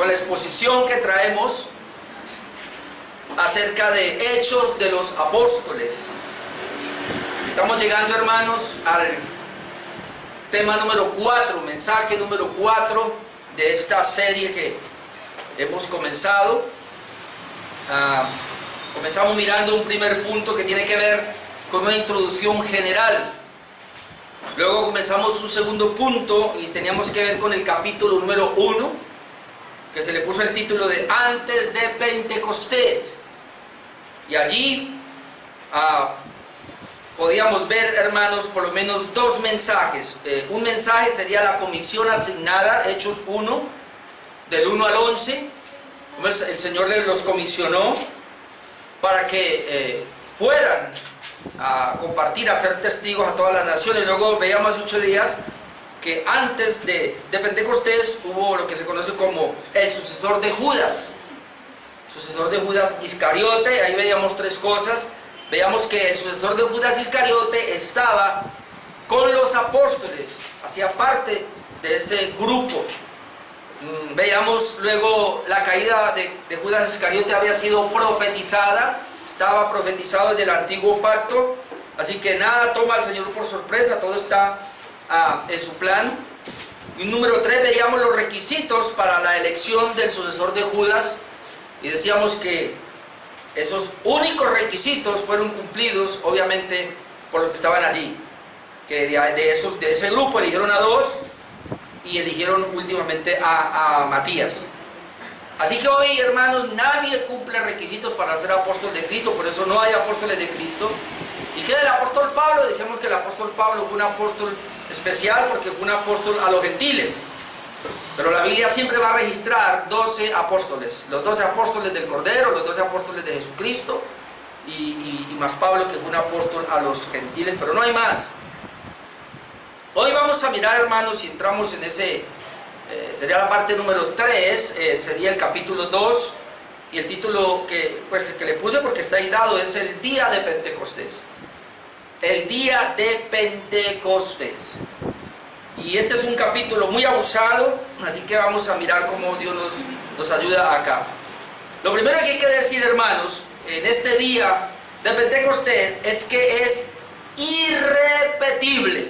con la exposición que traemos acerca de Hechos de los Apóstoles. Estamos llegando, hermanos, al tema número 4, mensaje número 4 de esta serie que hemos comenzado. Comenzamos mirando un primer punto que tiene que ver con una introducción general. Luego comenzamos un segundo punto y teníamos que ver con el capítulo número 1, que se le puso el título de Antes de Pentecostés. Y allí podíamos ver, hermanos, por lo menos dos mensajes. Un mensaje sería la comisión asignada, Hechos 1, del 1 al 11. El Señor los comisionó para que fueran a compartir, a ser testigos a todas las naciones. Luego veíamos 8 días que antes de Pentecostés hubo lo que se conoce como el sucesor de Judas. Sucesor de Judas Iscariote. Ahí veíamos tres cosas. Veíamos que el sucesor de Judas Iscariote estaba con los apóstoles, hacía parte de ese grupo. Veíamos luego la caída de Judas Iscariote había sido profetizada, estaba profetizado desde el antiguo pacto, así que nada toma al Señor por sorpresa, todo está en su plan. Y número 3, veíamos los requisitos para la elección del sucesor de Judas, y decíamos que esos únicos requisitos fueron cumplidos, obviamente, por los que estaban allí. Que de ese grupo eligieron a 2 y eligieron últimamente a Matías. Así que hoy, hermanos, nadie cumple requisitos para ser apóstol de Cristo, por eso no hay apóstoles de Cristo. ¿Y qué del apóstol Pablo? Decíamos que el apóstol Pablo fue un apóstol especial porque fue un apóstol a los gentiles. Pero la Biblia siempre va a registrar 12 apóstoles, los 12 apóstoles del Cordero, los 12 apóstoles de Jesucristo y más Pablo, que fue un apóstol a los gentiles, pero no hay más. Hoy vamos a mirar, hermanos, si entramos en ese, sería la parte número 3, sería el capítulo 2, y el título que le puse porque está ahí dado es el día de Pentecostés. El día de Pentecostés. Y este es un capítulo muy abusado, así que vamos a mirar cómo Dios nos ayuda acá. Lo primero que hay que decir, hermanos, en este día de Pentecostés es que es irrepetible.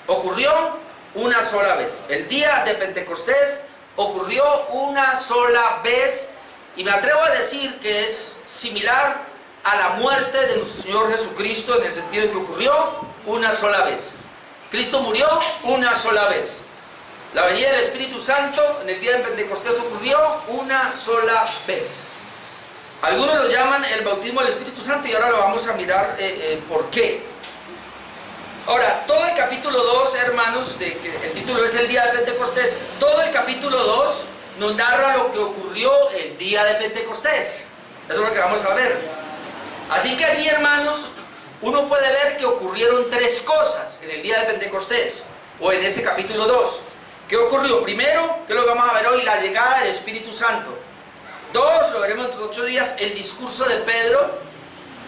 Ocurrió una sola vez. El día de Pentecostés ocurrió una sola vez, y me atrevo a decir que es similar a la muerte de nuestro Señor Jesucristo, en el sentido de que ocurrió una sola vez. Cristo murió una sola vez. La venida del Espíritu Santo en el día de Pentecostés ocurrió una sola vez. Algunos lo llaman el bautismo del Espíritu Santo, y ahora lo vamos a mirar por qué. Ahora, todo el capítulo 2, hermanos, que el título es el día de Pentecostés, todo el capítulo 2 nos narra lo que ocurrió el día de Pentecostés. Eso es lo que vamos a ver. Así que allí, hermanos, uno puede ver que ocurrieron 3 cosas en el día de Pentecostés, o en ese capítulo 2. ¿Qué ocurrió? Primero, que lo vamos a ver hoy, la llegada del Espíritu Santo. 2, lo veremos en 8 días, el discurso de Pedro.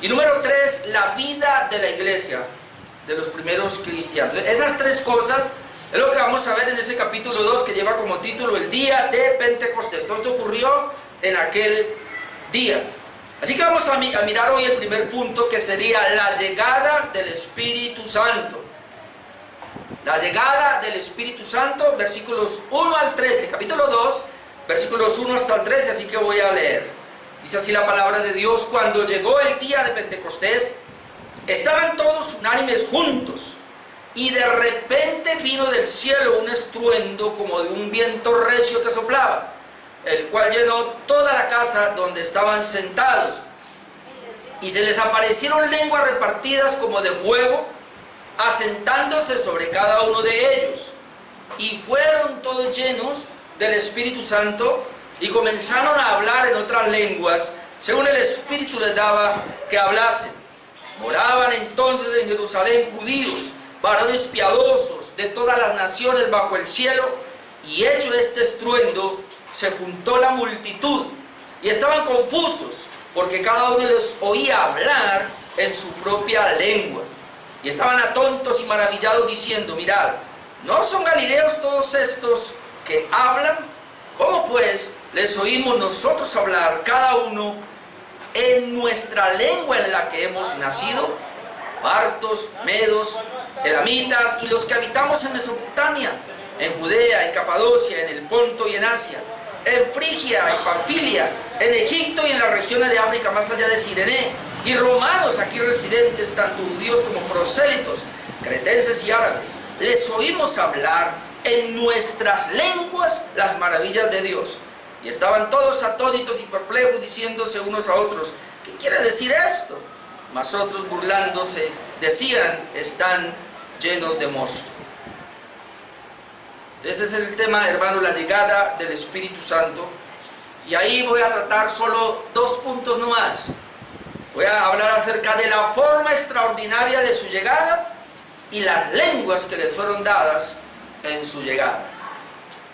Y número 3, la vida de la iglesia, de los primeros cristianos. Esas 3 cosas es lo que vamos a ver en ese capítulo 2, que lleva como título el día de Pentecostés. Todo esto ocurrió en aquel día. Así que vamos a mirar hoy el primer punto, que sería la llegada del Espíritu Santo. La llegada del Espíritu Santo, versículos 1 al 13, capítulo 2, versículos 1 hasta el 13, así que voy a leer. Dice así la palabra de Dios: Cuando llegó el día de Pentecostés, estaban todos unánimes juntos, y de repente vino del cielo un estruendo como de un viento recio que soplaba, el cual llenó toda la casa donde estaban sentados, y se les aparecieron lenguas repartidas como de fuego, asentándose sobre cada uno de ellos, y fueron todos llenos del Espíritu Santo, y comenzaron a hablar en otras lenguas, según el Espíritu les daba que hablasen. Moraban entonces en Jerusalén judíos, varones piadosos de todas las naciones bajo el cielo, y hecho este estruendo, se juntó la multitud, y estaban confusos, porque cada uno les oía hablar en su propia lengua. Y estaban atónitos y maravillados, diciendo: Mirad, ¿no son galileos todos estos que hablan? ¿Cómo pues les oímos nosotros hablar, cada uno en nuestra lengua en la que hemos nacido, partos, medos, elamitas y los que habitamos en Mesopotamia, en Judea, en Capadocia, en el Ponto y en Asia, en Frigia, en Panfilia, en Egipto y en las regiones de África más allá de Cirene, y romanos aquí residentes, tanto judíos como prosélitos, cretenses y árabes. Les oímos hablar en nuestras lenguas las maravillas de Dios. Y estaban todos atónitos y perplejos, diciéndose unos a otros: ¿qué quiere decir esto? Mas otros, burlándose, decían: están llenos de mosto. Ese es el tema, hermanos, la llegada del Espíritu Santo. Y ahí voy a tratar solo 2 puntos nomás. Voy a hablar acerca de la forma extraordinaria de su llegada y las lenguas que les fueron dadas en su llegada.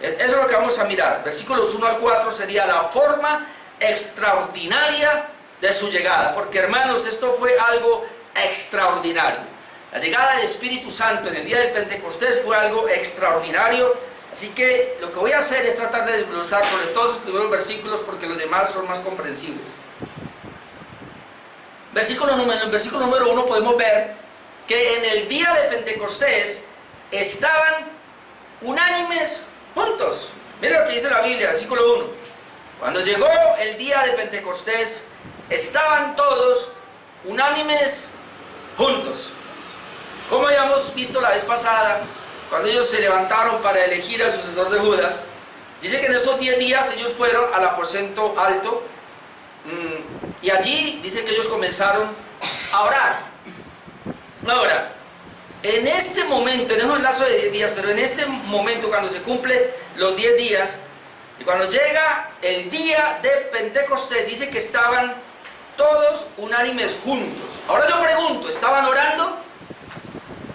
Eso es lo que vamos a mirar. Versículos 1 al 4 sería la forma extraordinaria de su llegada. Porque, hermanos, esto fue algo extraordinario. La llegada del Espíritu Santo en el día del Pentecostés fue algo extraordinario. Así que lo que voy a hacer es tratar de desglosar sobre todos los primeros versículos, porque los demás son más comprensibles. En el versículo número 1 podemos ver que en el día de Pentecostés estaban unánimes juntos. Miren lo que dice la Biblia, versículo 1. Cuando llegó el día de Pentecostés, estaban todos unánimes juntos. Como habíamos visto la vez pasada, cuando ellos se levantaron para elegir al sucesor de Judas, dice que en esos 10 días ellos fueron al aposento alto, y allí dice que ellos comenzaron a orar. Ahora, en este momento, en un lazo de 10 días, pero en este momento, cuando se cumplen los 10 días, y cuando llega el día de Pentecostés, dice que estaban todos unánimes juntos. Ahora yo pregunto, ¿estaban orando?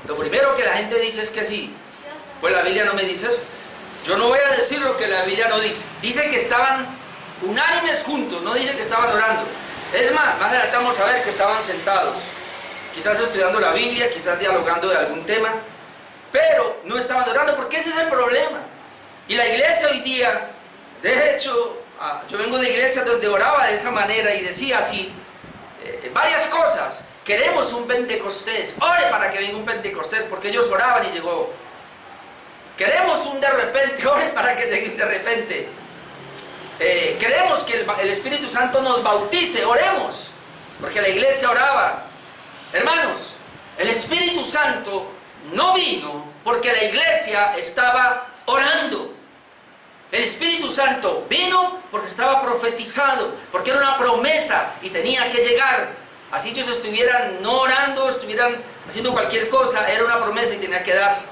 Lo primero que la gente dice es que sí. Pues la Biblia no me dice eso. Yo no voy a decir lo que la Biblia no dice. Dice que estaban unánimes juntos, no dice que estaban orando. Es más adelante vamos a ver que estaban sentados, quizás estudiando la Biblia, quizás dialogando de algún tema, pero no estaban orando, porque ese es el problema. Y la iglesia hoy día, de hecho, yo vengo de iglesias donde oraba de esa manera y decía así, varias cosas. Queremos un Pentecostés, ore para que venga un Pentecostés, porque ellos oraban y llegó. Queremos un de repente, ore para que llegue un de repente. Queremos que el Espíritu Santo nos bautice, oremos, porque la iglesia oraba. Hermanos, el Espíritu Santo no vino porque la iglesia estaba orando. El Espíritu Santo vino porque estaba profetizado, porque era una promesa y tenía que llegar. Así ellos estuvieran no orando, estuvieran haciendo cualquier cosa, era una promesa y tenía que darse.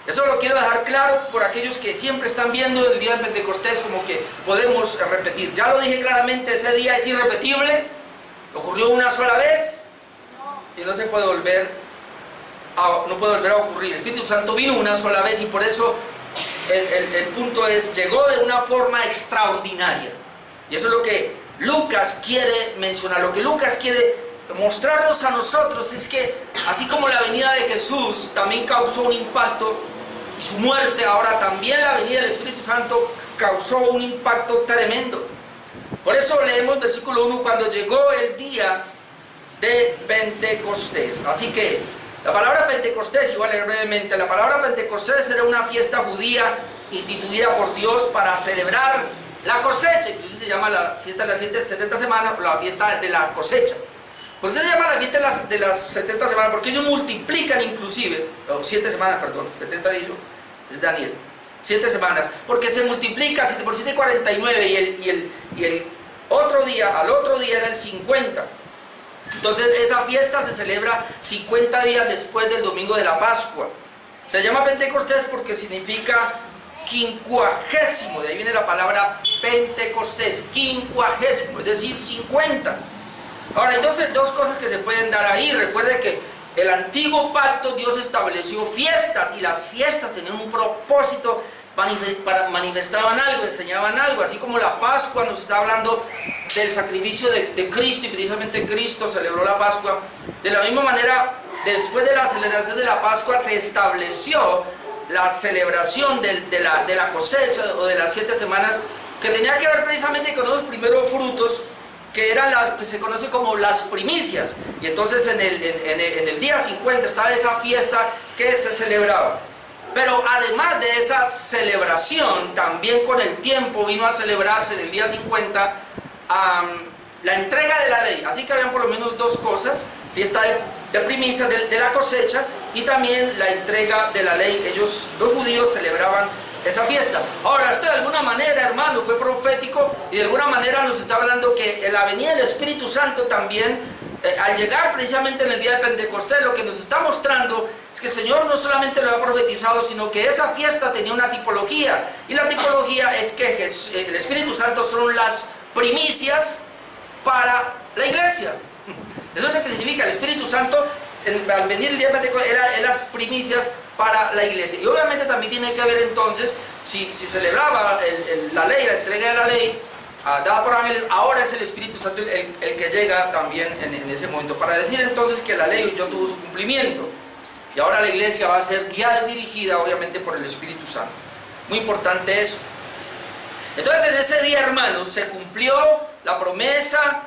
Eso lo quiero dejar claro por aquellos que siempre están viendo el día de Pentecostés como que podemos repetir. Ya lo dije claramente, ese día es irrepetible, ocurrió una sola vez y no se puede volver a ocurrir. El Espíritu Santo vino una sola vez y por eso el punto es, llegó de una forma extraordinaria. Y eso es lo que Lucas quiere mencionar, lo que Lucas quiere mostrarnos a nosotros es que así como la venida de Jesús también causó un impacto, y su muerte, ahora también la venida del Espíritu Santo causó un impacto tremendo. Por eso leemos versículo 1, cuando llegó el día de Pentecostés. Así que la palabra Pentecostés, igual leer brevemente, la palabra Pentecostés era una fiesta judía instituida por Dios para celebrar la cosecha. Incluso se llama la fiesta de las 70 semanas, o la fiesta de la cosecha. ¿Por qué se llama la fiesta de las 70 semanas? Porque ellos multiplican inclusive, 7 semanas, perdón, 70 dijo, es Daniel, 7 semanas, porque se multiplica 7 por 7, 49, y el otro día, al otro día era el 50. Entonces esa fiesta se celebra 50 días después del domingo de la Pascua. Se llama Pentecostés porque significa quincuagésimo, de ahí viene la palabra Pentecostés, quincuagésimo, es decir, 50. Ahora, entonces, 2 cosas que se pueden dar ahí. Recuerde que el antiguo pacto Dios estableció fiestas y las fiestas tenían un propósito, manifestaban algo, enseñaban algo, así como la Pascua nos está hablando del sacrificio de Cristo y precisamente Cristo celebró la Pascua. De la misma manera, después de la celebración de la Pascua se estableció la celebración de la cosecha o de las 7 semanas que tenía que ver precisamente con los primeros frutos, que eran las que se conoce como las primicias. Y entonces en el día 50 estaba esa fiesta que se celebraba. Pero además de esa celebración, también con el tiempo vino a celebrarse en el día 50 la entrega de la ley. Así que habían por lo menos dos cosas: fiesta de primicias de la cosecha, y también la entrega de la ley. Ellos, los judíos, celebraban esa fiesta. Ahora, esto de alguna manera, hermano, fue profético, y de alguna manera nos está hablando que en la venida del Espíritu Santo también, al llegar precisamente en el día de Pentecostés, lo que nos está mostrando es que el Señor no solamente lo ha profetizado, sino que esa fiesta tenía una tipología, y la tipología es que el Espíritu Santo son las primicias para la iglesia. Eso es lo que significa el Espíritu Santo. Al venir el día de Pentecostés eran las primicias para la iglesia. Y obviamente también tiene que ver entonces, si celebraba la ley, la entrega de la ley dada por ángeles, ahora es el Espíritu Santo el que llega también en ese momento, para decir entonces que la ley ya tuvo su cumplimiento, y ahora la iglesia va a ser guiada y dirigida obviamente por el Espíritu Santo. Muy importante eso. Entonces en ese día, hermanos, se cumplió la promesa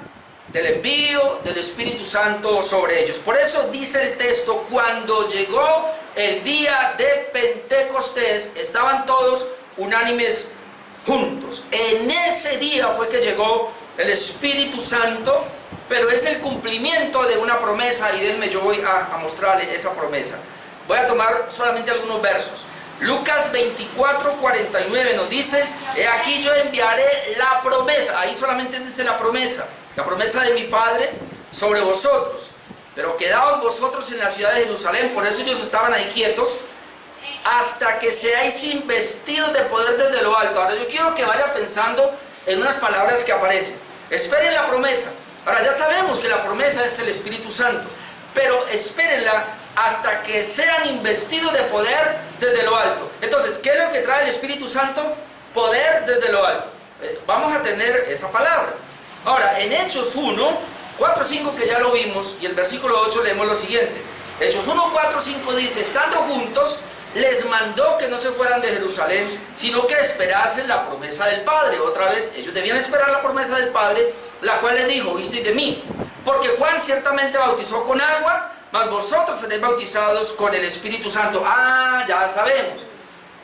del envío del Espíritu Santo sobre ellos. Por eso dice el texto: cuando llegó el día de Pentecostés, estaban todos unánimes juntos. En ese día fue que llegó el Espíritu Santo, pero es el cumplimiento de una promesa, y déjenme, yo voy a mostrarle esa promesa. Voy a tomar solamente algunos versos. Lucas 24:49 nos dice: he aquí yo enviaré la promesa. Ahí solamente dice la promesa de mi Padre sobre vosotros, pero quedaos vosotros en la ciudad de Jerusalén. Por eso ellos estaban ahí quietos, hasta que seáis investidos de poder desde lo alto. Ahora yo quiero que vaya pensando en unas palabras que aparecen. Esperen la promesa. Ahora ya sabemos que la promesa es el Espíritu Santo, pero espérenla hasta que sean investidos de poder desde lo alto. Entonces, ¿qué es lo que trae el Espíritu Santo? Poder desde lo alto. Vamos a tener esa palabra. Ahora, en Hechos 1, 4, 5, que ya lo vimos, y el versículo 8 leemos lo siguiente. Hechos 1, 4, 5 dice: estando juntos, les mandó que no se fueran de Jerusalén, sino que esperasen la promesa del Padre. Otra vez, ellos debían esperar la promesa del Padre, la cual les dijo: oísteis de mí, porque Juan ciertamente bautizó con agua, mas vosotros seréis bautizados con el Espíritu Santo. Ya sabemos.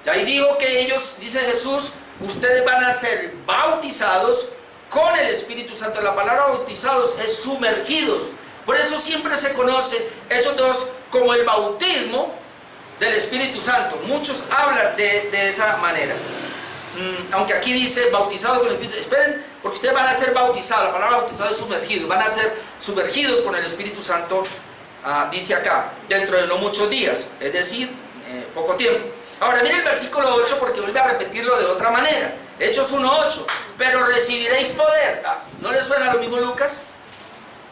Ya ahí dijo que ellos, dice Jesús, ustedes van a ser bautizados con el Espíritu Santo. La palabra bautizados es sumergidos. Por eso siempre se conoce Hechos 2 como el bautismo del Espíritu Santo. Muchos hablan de esa manera. Aunque aquí dice bautizados con el Espíritu. Esperen, porque ustedes van a ser bautizados. La palabra bautizado es sumergido. Van a ser sumergidos con el Espíritu Santo, dice acá, dentro de no muchos días. Es decir, poco tiempo. Ahora mire el versículo 8, porque vuelve a repetirlo de otra manera. Hechos 1:8. Pero recibiréis poder. ¿No les suena lo mismo, Lucas?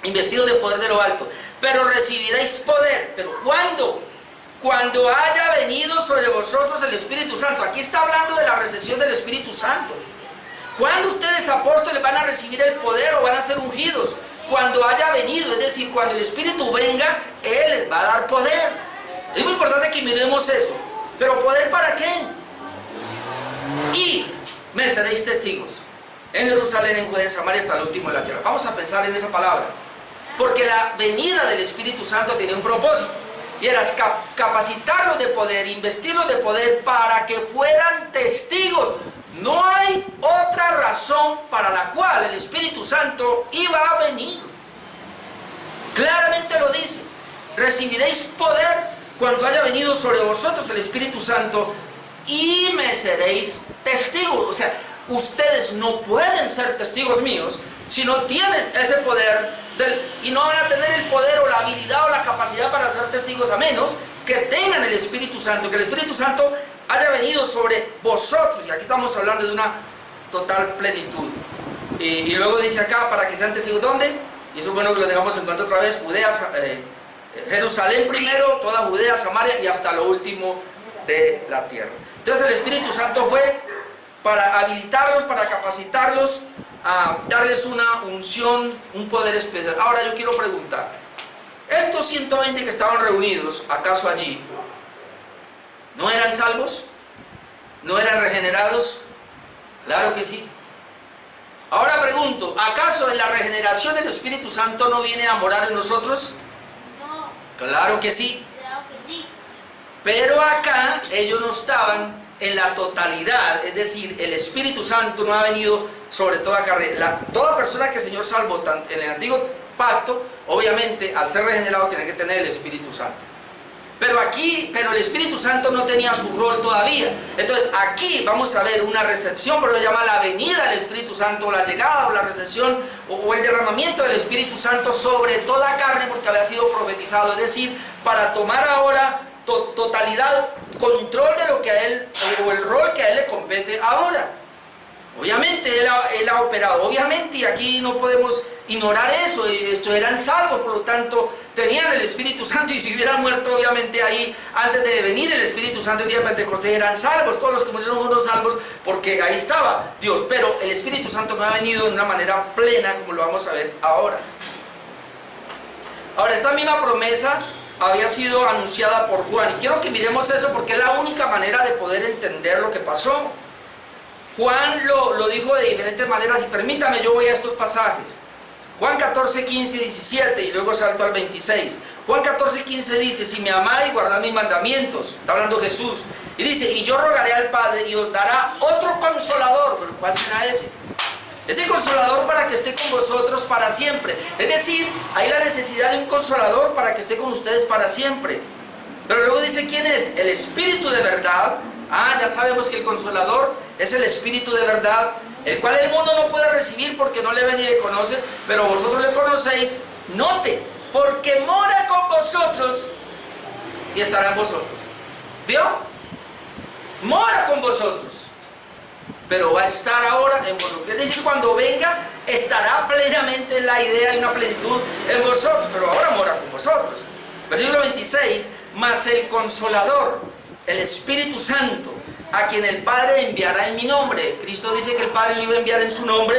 Investidos de poder de lo alto. Pero recibiréis poder. ¿Pero cuándo? Cuando haya venido sobre vosotros el Espíritu Santo. Aquí está hablando de la recepción del Espíritu Santo. ¿Cuándo ustedes, apóstoles, van a recibir el poder o van a ser ungidos? Cuando haya venido, es decir, cuando el Espíritu venga, Él les va a dar poder. Es muy importante que miremos eso. ¿Pero poder para qué? Y me seréis testigos en Jerusalén, en Judea, en Samaria, hasta el último de la tierra. Vamos a pensar en esa palabra, porque la venida del Espíritu Santo tiene un propósito, y era capacitarlos de poder, investirlos de poder para que fueran testigos. No hay otra razón para la cual el Espíritu Santo iba a venir. Claramente lo dice: recibiréis poder cuando haya venido sobre vosotros el Espíritu Santo, y me seréis testigos. O sea, ustedes no pueden ser testigos míos si no tienen ese poder, y no van a tener el poder o la habilidad o la capacidad para ser testigos, a menos que tengan el Espíritu Santo, que el Espíritu Santo haya venido sobre vosotros. Y aquí estamos hablando de una total plenitud. Y luego dice acá: para que sean testigos, ¿dónde? Y eso es bueno que lo tengamos en cuenta otra vez: Judea, Jerusalén primero, toda Judea, Samaria y hasta lo último de la tierra. Entonces el Espíritu Santo fue para habilitarlos, para capacitarlos, a darles una unción, un poder especial. Ahora yo quiero preguntar: estos 120 que estaban reunidos, ¿acaso allí no eran salvos? ¿No eran regenerados? Claro que sí. Ahora pregunto, ¿acaso en la regeneración el Espíritu Santo no viene a morar en nosotros? No, Claro que sí. claro que sí. Pero acá ellos no estaban en la totalidad, es decir, el Espíritu Santo no ha venido sobre toda carrera. Toda persona que el Señor salvó en el antiguo pacto, obviamente al ser regenerado tiene que tener el Espíritu Santo. Pero el Espíritu Santo no tenía su rol todavía. Entonces aquí vamos a ver una recepción, pero se llama la venida del Espíritu Santo, o la llegada, o la recepción, o el derramamiento del Espíritu Santo sobre toda carne, porque había sido profetizado. Es decir, para tomar ahora totalidad, control de lo que a él, o el rol que a él le compete ahora. Obviamente él ha operado, obviamente, y aquí no podemos ignorar eso. Estos eran salvos, por lo tanto tenían el Espíritu Santo, y si hubieran muerto obviamente ahí antes de venir el Espíritu Santo el día de Pentecostés eran salvos. Todos los que murieron fueron salvos porque ahí estaba Dios, pero el Espíritu Santo no ha venido de una manera plena como lo vamos a ver ahora. Ahora, esta misma promesa había sido anunciada por Juan, y quiero que miremos eso porque es la única manera de poder entender lo que pasó. Juan lo dijo de diferentes maneras, y permítame, yo voy a estos pasajes. Juan 14, 15 y 17, y luego salto al 26. Juan 14, 15 dice: si me amáis, guardad mis mandamientos. Está hablando Jesús. Y dice: y yo rogaré al Padre, y os dará otro consolador. ¿Pero cuál será ese? Ese consolador para que esté con vosotros para siempre. Es decir, hay la necesidad de un consolador para que esté con ustedes para siempre. Pero luego dice: ¿quién es? El Espíritu de verdad. Ya sabemos que el consolador es el Espíritu de verdad, el cual el mundo no puede recibir porque no le ve ni le conoce, pero vosotros le conocéis. Note, porque mora con vosotros y estará en vosotros. ¿Vio? Mora con vosotros, pero va a estar ahora en vosotros. Es decir, cuando venga estará plenamente en la idea y una plenitud en vosotros, pero ahora mora con vosotros. Versículo 26, mas el Consolador, el Espíritu Santo, a quien el Padre enviará en mi nombre. Cristo dice que el Padre lo iba a enviar en su nombre.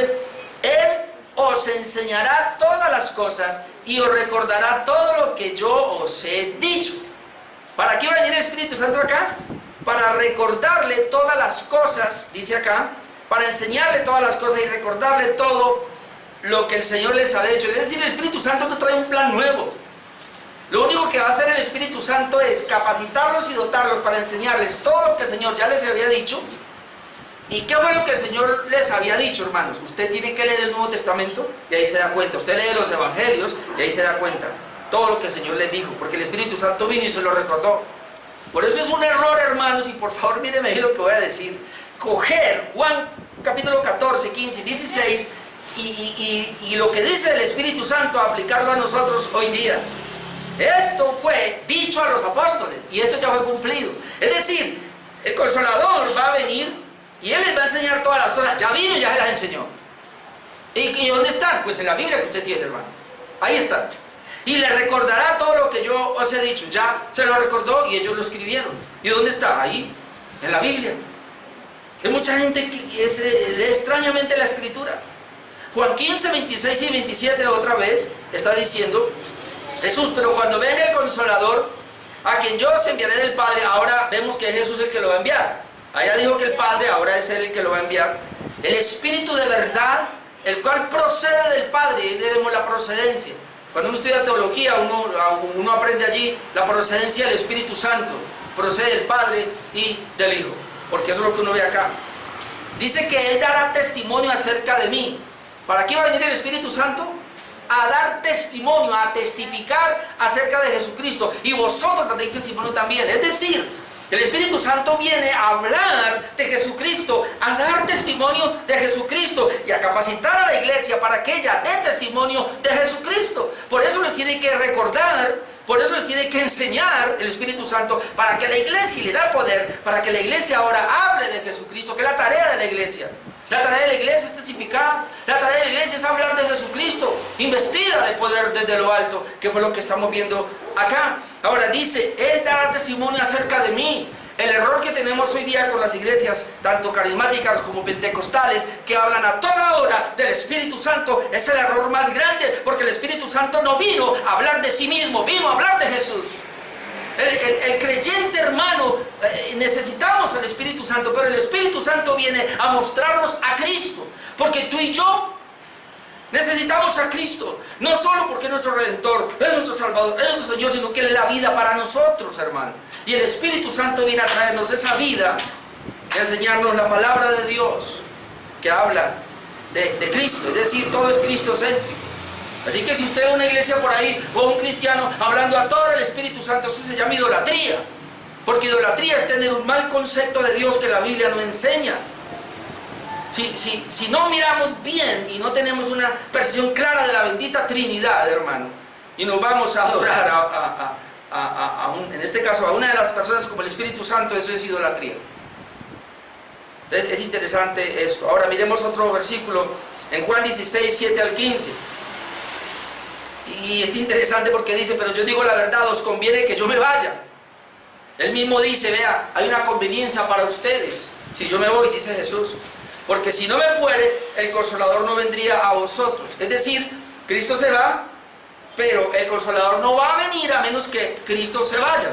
Él os enseñará todas las cosas y os recordará todo lo que yo os he dicho. ¿Para qué va a venir el Espíritu Santo acá? Para recordarle todas las cosas, dice acá, para enseñarle todas las cosas y recordarle todo lo que el Señor les ha dicho. Es decir, el Espíritu Santo no trae un plan nuevo. Lo único que va a hacer el Espíritu Santo es capacitarlos y dotarlos para enseñarles todo lo que el Señor ya les había dicho. ¿Y qué fue lo que el Señor les había dicho, hermanos? Usted tiene que leer el Nuevo Testamento y ahí se da cuenta. Usted lee los Evangelios y ahí se da cuenta todo lo que el Señor les dijo, porque el Espíritu Santo vino y se lo recordó. Por eso es un error, hermanos, y por favor mírenme lo que voy a decir. Coger Juan capítulo 14, 15 y 16 y lo que dice el Espíritu Santo, aplicarlo a nosotros hoy día. Esto fue dicho a los apóstoles y esto ya fue cumplido. Es decir, el Consolador va a venir y Él les va a enseñar todas las cosas. Ya vino y ya se las enseñó. ¿Y dónde están? Pues en la Biblia que usted tiene, hermano. Ahí están. Y le recordará todo lo que yo os he dicho. Ya se lo recordó y ellos lo escribieron. ¿Y dónde está? Ahí, en la Biblia. Hay mucha gente que lee extrañamente la Escritura. Juan 15, 26 y 27 otra vez está diciendo Jesús: pero cuando venga el Consolador, a quien yo os enviaré del Padre. Ahora vemos que es Jesús el que lo va a enviar. Allá dijo que el Padre, ahora es Él el que lo va a enviar. El Espíritu de verdad, el cual procede del Padre. Y debemos la procedencia. Cuando uno estudia teología, uno aprende allí la procedencia del Espíritu Santo. Procede del Padre y del Hijo, porque eso es lo que uno ve acá. Dice que Él dará testimonio acerca de mí. ¿Para qué va a venir el Espíritu Santo? A dar testimonio, a testificar acerca de Jesucristo. Y vosotros tendréis testimonio también. Es decir, el Espíritu Santo viene a hablar de Jesucristo, a dar testimonio de Jesucristo y a capacitar a la iglesia para que ella dé testimonio de Jesucristo. Por eso les tiene que recordar, por eso les tiene que enseñar el Espíritu Santo, para que la iglesia le da poder, para que la iglesia ahora hable de Jesucristo, que es la tarea de la iglesia. La tarea de la iglesia es testificar. La tarea de la iglesia es hablar de Jesucristo, investida de poder desde lo alto, que fue lo que estamos viendo acá. Ahora dice: Él dará testimonio acerca de mí. El error que tenemos hoy día con las iglesias, tanto carismáticas como pentecostales, que hablan a toda hora del Espíritu Santo, es el error más grande, porque el Espíritu Santo no vino a hablar de sí mismo, vino a hablar de Jesús. El creyente, hermano, necesitamos al Espíritu Santo, pero el Espíritu Santo viene a mostrarnos a Cristo, Porque tú y yo necesitamos a Cristo, no solo porque es nuestro Redentor, es nuestro Salvador, es nuestro Señor, sino que Él es la vida para nosotros, hermano. Y el Espíritu Santo viene a traernos esa vida, a enseñarnos la palabra de Dios, que habla de Cristo, es decir, todo es cristocéntrico. Así que si usted ve una iglesia por ahí, o un cristiano hablando a todo el Espíritu Santo, eso se llama idolatría. Porque idolatría es tener un mal concepto de Dios que la Biblia no enseña. Si no miramos bien y no tenemos una percepción clara de la bendita Trinidad, hermano, y nos vamos a adorar en este caso a una de las personas como el Espíritu Santo, eso es idolatría. Entonces es interesante esto. Ahora miremos otro versículo en Juan 16, 7 al 15. Y es interesante porque dice, pero yo digo la verdad, os conviene que yo me vaya. Él mismo dice, vea, hay una conveniencia para ustedes si yo me voy, dice Jesús. Porque si no me fuere, el Consolador no vendría a vosotros. Es decir, Cristo se va, pero el Consolador no va a venir a menos que Cristo se vaya.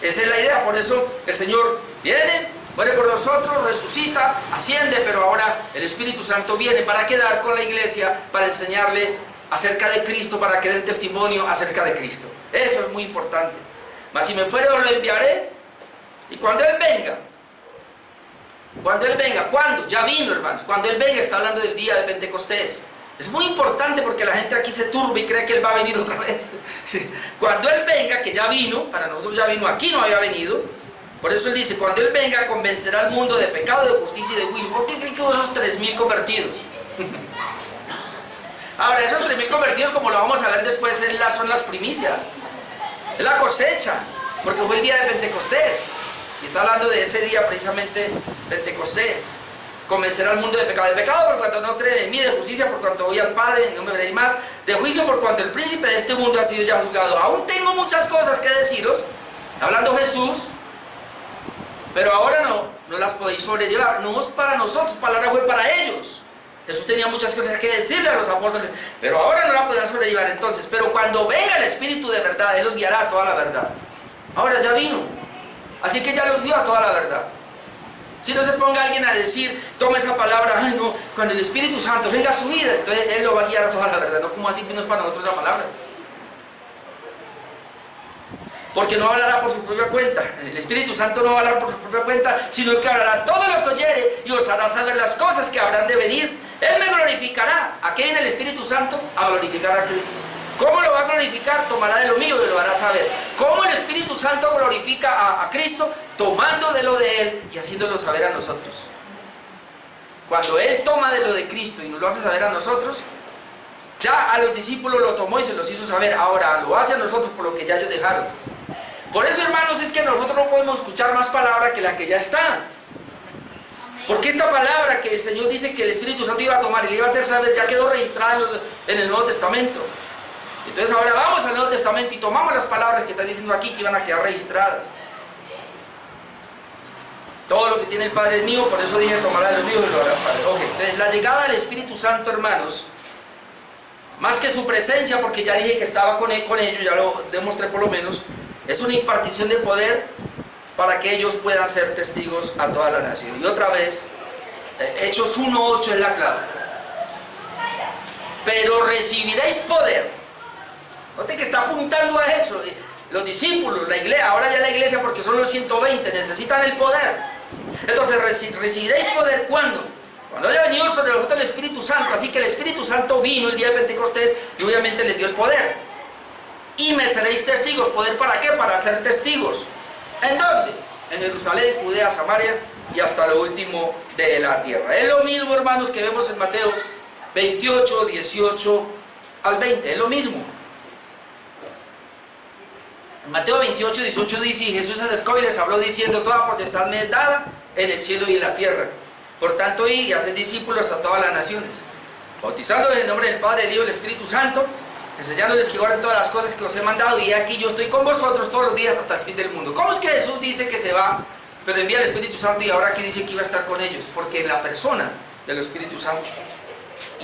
Esa es la idea. Por eso el Señor viene, muere por nosotros, resucita, asciende, pero ahora el Espíritu Santo viene para quedar con la iglesia, para enseñarle acerca de Cristo, para que den testimonio acerca de Cristo. Eso es muy importante. Mas si me fuere, os lo enviaré. Y cuando Él venga, ¿cuándo? Ya vino, hermanos. Cuando Él venga, está hablando del día de Pentecostés. Es muy importante porque la gente aquí se turba y cree que Él va a venir otra vez. Cuando Él venga, que ya vino, para nosotros ya vino, aquí no había venido. Por eso Él dice, cuando Él venga, convencerá al mundo de pecado, de justicia y de juicio. ¿Por qué creen que hubo esos 3.000 convertidos? Ahora, esos 3.000 convertidos, como lo vamos a ver después, son las primicias. Es la cosecha, porque fue el día de Pentecostés. Y está hablando de ese día precisamente, Pentecostés. Convencerá al mundo de pecado por cuanto no creen en mí, de justicia por cuanto voy al Padre y no me veréis más, de juicio por cuanto el príncipe de este mundo ha sido ya juzgado. Aún tengo muchas cosas que deciros, hablando Jesús, pero ahora no las podéis sobrellevar. No es para nosotros, palabra fue para ellos. Jesús tenía muchas cosas que decirle a los apóstoles, pero ahora no la podrán sobrellevar entonces. Pero cuando venga el Espíritu de verdad, Él los guiará a toda la verdad. Ahora ya vino, así que ya los guió a toda la verdad. Si no se ponga alguien a decir, toma esa palabra, ay no, cuando el Espíritu Santo venga a su vida, entonces Él lo va a guiar a toda la verdad. No, como así que no es para nosotros esa palabra. Porque no hablará por su propia cuenta. El Espíritu Santo no va a hablar por su propia cuenta, sino que hablará todo lo que oyere y os hará saber las cosas que habrán de venir. Él me glorificará. ¿A qué viene el Espíritu Santo? A glorificar a Cristo. ¿Cómo lo va a glorificar? Tomará de lo mío y lo hará saber. ¿Cómo el Espíritu Santo glorifica a Cristo? Tomando de lo de Él y haciéndolo saber a nosotros. Cuando Él toma de lo de Cristo y nos lo hace saber a nosotros, ya a los discípulos lo tomó y se los hizo saber. Ahora lo hace a nosotros por lo que ya ellos dejaron. Por eso, hermanos, es que nosotros no podemos escuchar más palabra que la que ya está. Porque esta palabra que el Señor dice que el Espíritu Santo iba a tomar y le iba a hacer saber, ya quedó registrada en el Nuevo Testamento. Entonces ahora vamos al Nuevo Testamento y tomamos las palabras que está diciendo aquí que iban a quedar registradas. Todo lo que tiene el Padre es mío, por eso dije tomará de lo mío y lo hará saber. Okay. Entonces la llegada del Espíritu Santo, hermanos, más que su presencia, porque ya dije que estaba con ellos, ya lo demostré por lo menos, es una impartición de poder para que ellos puedan ser testigos a toda la nación. Y otra vez, Hechos 1:8 es la clave. Pero recibiréis poder. Note que está apuntando a eso. Los discípulos, la iglesia, ahora ya la iglesia, porque son los 120, necesitan el poder. Entonces recibiréis poder ¿cuándo? Cuando haya venido sobre vosotros el Espíritu Santo. Así que el Espíritu Santo vino el día de Pentecostés y obviamente les dio el poder. Y me seréis testigos. ¿Poder para qué? Para ser testigos. ¿En dónde? En Jerusalén, Judea, Samaria y hasta lo último de la tierra. Es lo mismo, hermanos, que vemos en Mateo 28, 18 al 20. Es lo mismo. En Mateo 28, 18 dice, y Jesús se acercó y les habló diciendo, toda potestad me es dada en el cielo y en la tierra. Por tanto, id y haced discípulos a todas las naciones, bautizándoles en el nombre del Padre, del Hijo y del Espíritu Santo, enseñándoles que guarden todas las cosas que os he mandado, y aquí yo estoy con vosotros todos los días hasta el fin del mundo. ¿Cómo es que Jesús dice que se va, pero envía el Espíritu Santo y ahora aquí dice que iba a estar con ellos? Porque la persona del Espíritu Santo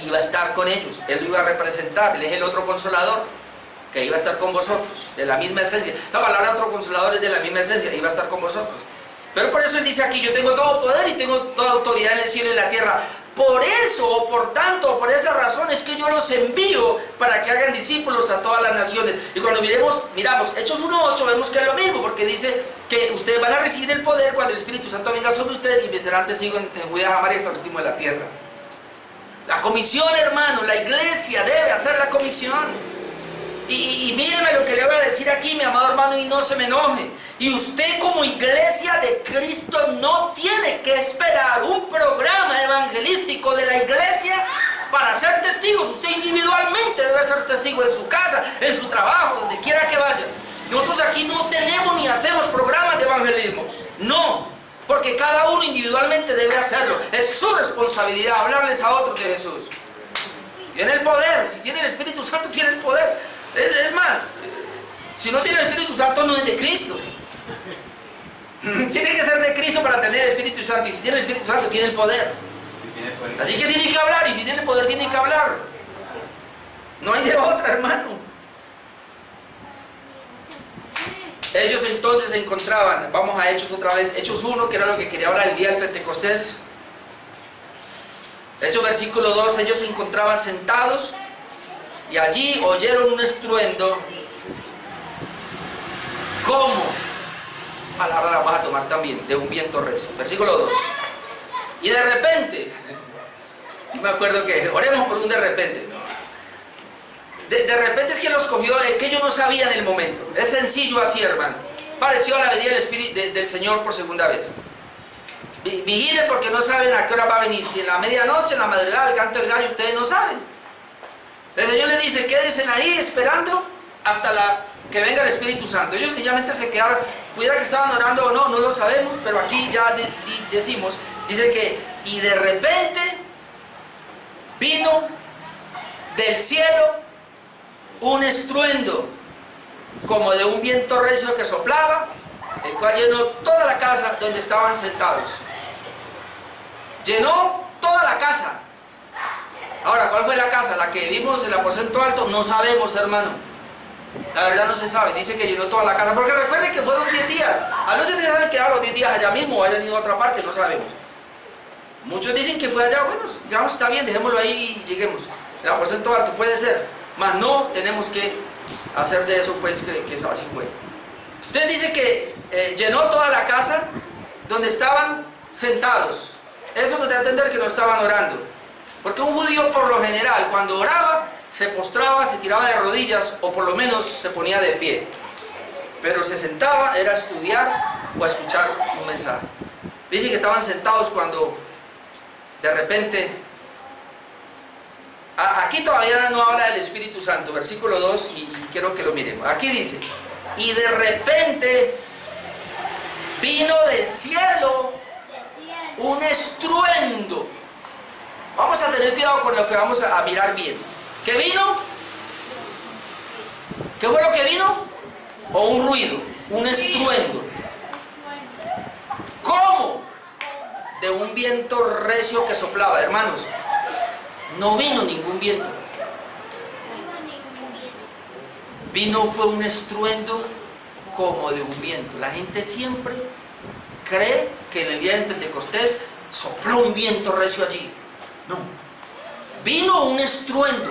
iba a estar con ellos, Él lo iba a representar, Él es el otro consolador que iba a estar con vosotros, de la misma esencia. La palabra otro consolador es de la misma esencia, iba a estar con vosotros. Pero por eso Él dice aquí, yo tengo todo poder y tengo toda autoridad en el cielo y en la tierra, Por eso, por tanto, por esa razón es que yo los envío para que hagan discípulos a todas las naciones. Y cuando miramos Hechos 1:8, vemos que es lo mismo, porque dice que ustedes van a recibir el poder cuando el Espíritu Santo venga sobre ustedes y me serán testigos en Judea, Samaria y hasta el último de la tierra. La comisión, hermano, la iglesia debe hacer la comisión. Y míreme lo que le voy a decir aquí, mi amado hermano, y no se me enoje. Y usted como iglesia de Cristo no tiene que esperar un programa evangelístico de la iglesia para ser testigos. Usted individualmente debe ser testigo en su casa, en su trabajo, donde quiera que vaya. Nosotros aquí no tenemos ni hacemos programas de evangelismo. No, porque cada uno individualmente debe hacerlo. Es su responsabilidad hablarles a otros de Jesús. Tiene el poder, si tiene el Espíritu Santo tiene el poder. Es más, si no tiene el Espíritu Santo no es de Cristo. Tiene que ser de Cristo para tener el Espíritu Santo. Y si tiene el Espíritu Santo tiene el poder. Así que tiene que hablar, y si tiene el poder tiene que hablar. No hay de otra, hermano. Ellos entonces se encontraban, vamos a Hechos otra vez, Hechos 1, que era lo que quería hablar el día del Pentecostés. Hechos versículo 2, ellos se encontraban sentados y allí oyeron un estruendo. ¿Cómo? Palabra la vas a tomar también, de un viento recio. Versículo 2. Y de repente, me acuerdo que, oremos por un de repente. De repente es que los cogió, es que ellos no sabían el momento. Es sencillo así, hermano. Pareció a la venida del Espíritu del Señor por segunda vez. Vigilen porque no saben a qué hora va a venir. Si en la medianoche, en la madrugada, el canto del gallo, ustedes no saben. El Señor les dice, quédense ahí esperando hasta que venga el Espíritu Santo. Ellos sencillamente se quedaron, pudiera que estaban orando o no, no lo sabemos, pero aquí ya decimos, dice que, y de repente vino del cielo un estruendo, como de un viento recio que soplaba, el cual llenó toda la casa donde estaban sentados. Llenó toda la casa. Ahora, ¿cuál fue la casa? La que vimos, el aposento alto, no sabemos, hermano. La verdad no se sabe, dice que llenó toda la casa, porque recuerden que fueron 10 días. A no ser que se hayan quedado los 10 días allá mismo o hayan ido a otra parte, no sabemos. Muchos dicen que fue allá, bueno, digamos, está bien, dejémoslo ahí y lleguemos. El aposento alto puede ser, mas no tenemos que hacer de eso, pues, que así fue. Entonces dice que llenó toda la casa donde estaban sentados. Eso nos da a entender que no estaban orando. Porque un judío, por lo general, cuando oraba, se postraba, se tiraba de rodillas, o por lo menos se ponía de pie. Pero se sentaba, era a estudiar o a escuchar un mensaje. Dice que estaban sentados cuando de repente, aquí todavía no habla del Espíritu Santo, versículo 2, y quiero que lo miremos. Aquí dice, y de repente vino del cielo un estruendo. Vamos a tener cuidado con lo que vamos a mirar bien. ¿Qué vino? ¿Qué fue lo que vino? O un ruido, un estruendo. ¿Cómo? De un viento recio que soplaba. Hermanos, no vino ningún viento. Fue un estruendo como de un viento. La gente siempre cree que en el día del Pentecostés sopló un viento recio allí. No. Vino un estruendo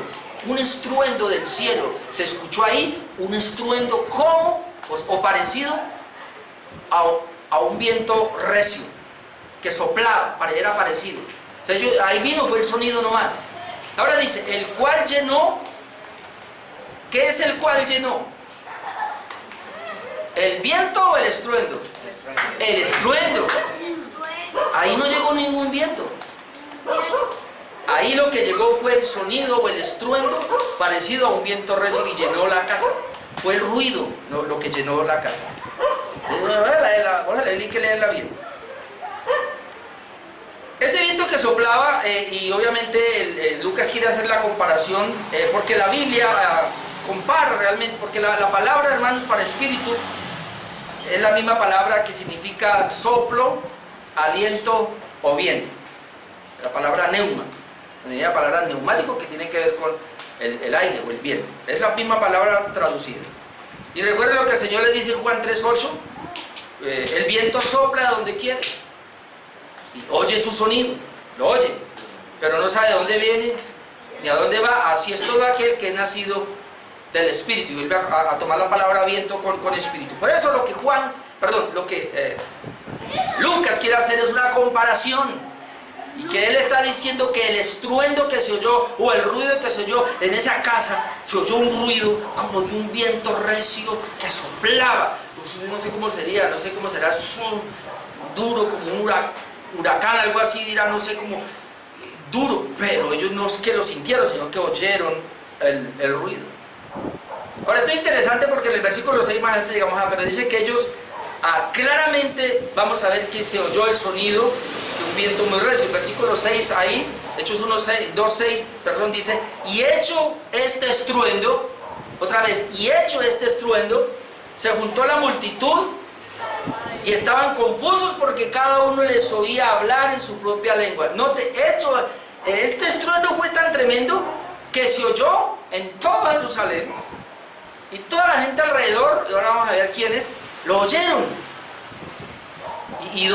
del cielo. Se escuchó ahí un estruendo como o parecido a un viento recio que soplaba, era parecido. O sea, ahí vino, fue el sonido nomás. Ahora dice, el cual llenó. ¿Qué es el cual llenó? ¿El viento o el estruendo? El estruendo. Ahí no llegó ningún viento. Ahí lo que llegó fue el sonido o el estruendo parecido a un viento recio y llenó la casa. Fue el ruido lo que llenó la casa. Vamos a leer y que leerla bien. Este viento que soplaba, y obviamente Lucas quiere hacer la comparación, porque la Biblia compara realmente, porque la palabra, hermanos, para espíritu es la misma palabra que significa soplo, aliento o viento. La palabra neuma, la palabra neumático, que tiene que ver con el aire o el viento. Es la misma palabra traducida. Y recuerden lo que el Señor le dice en Juan 3:8, el viento sopla donde quiere y oye su sonido, lo oye, pero no sabe de dónde viene ni a dónde va. Así es todo aquel que es nacido del Espíritu. Y vuelve a tomar la palabra viento con Espíritu. Por eso lo que Lucas quiere hacer es una comparación. Y que él está diciendo que el estruendo que se oyó, o el ruido que se oyó en esa casa, se oyó un ruido como de un viento recio que soplaba. No sé cómo sería, no sé cómo será, duro como un huracán, algo así dirá, no sé cómo, duro. Pero ellos no es que lo sintieron, sino que oyeron el ruido. Ahora esto es interesante porque en el versículo 6 más adelante llegamos pero dice que ellos claramente vamos a ver que se oyó el sonido de un viento muy recio. El versículo 6 ahí, Hechos 2:6, perdón, dice, y hecho este estruendo, otra vez, y hecho este estruendo, se juntó la multitud y estaban confusos porque cada uno les oía hablar en su propia lengua. Note, hecho, este estruendo fue tan tremendo que se oyó en todo Jerusalén y toda la gente alrededor, y ahora vamos a ver quiénes, lo oyeron y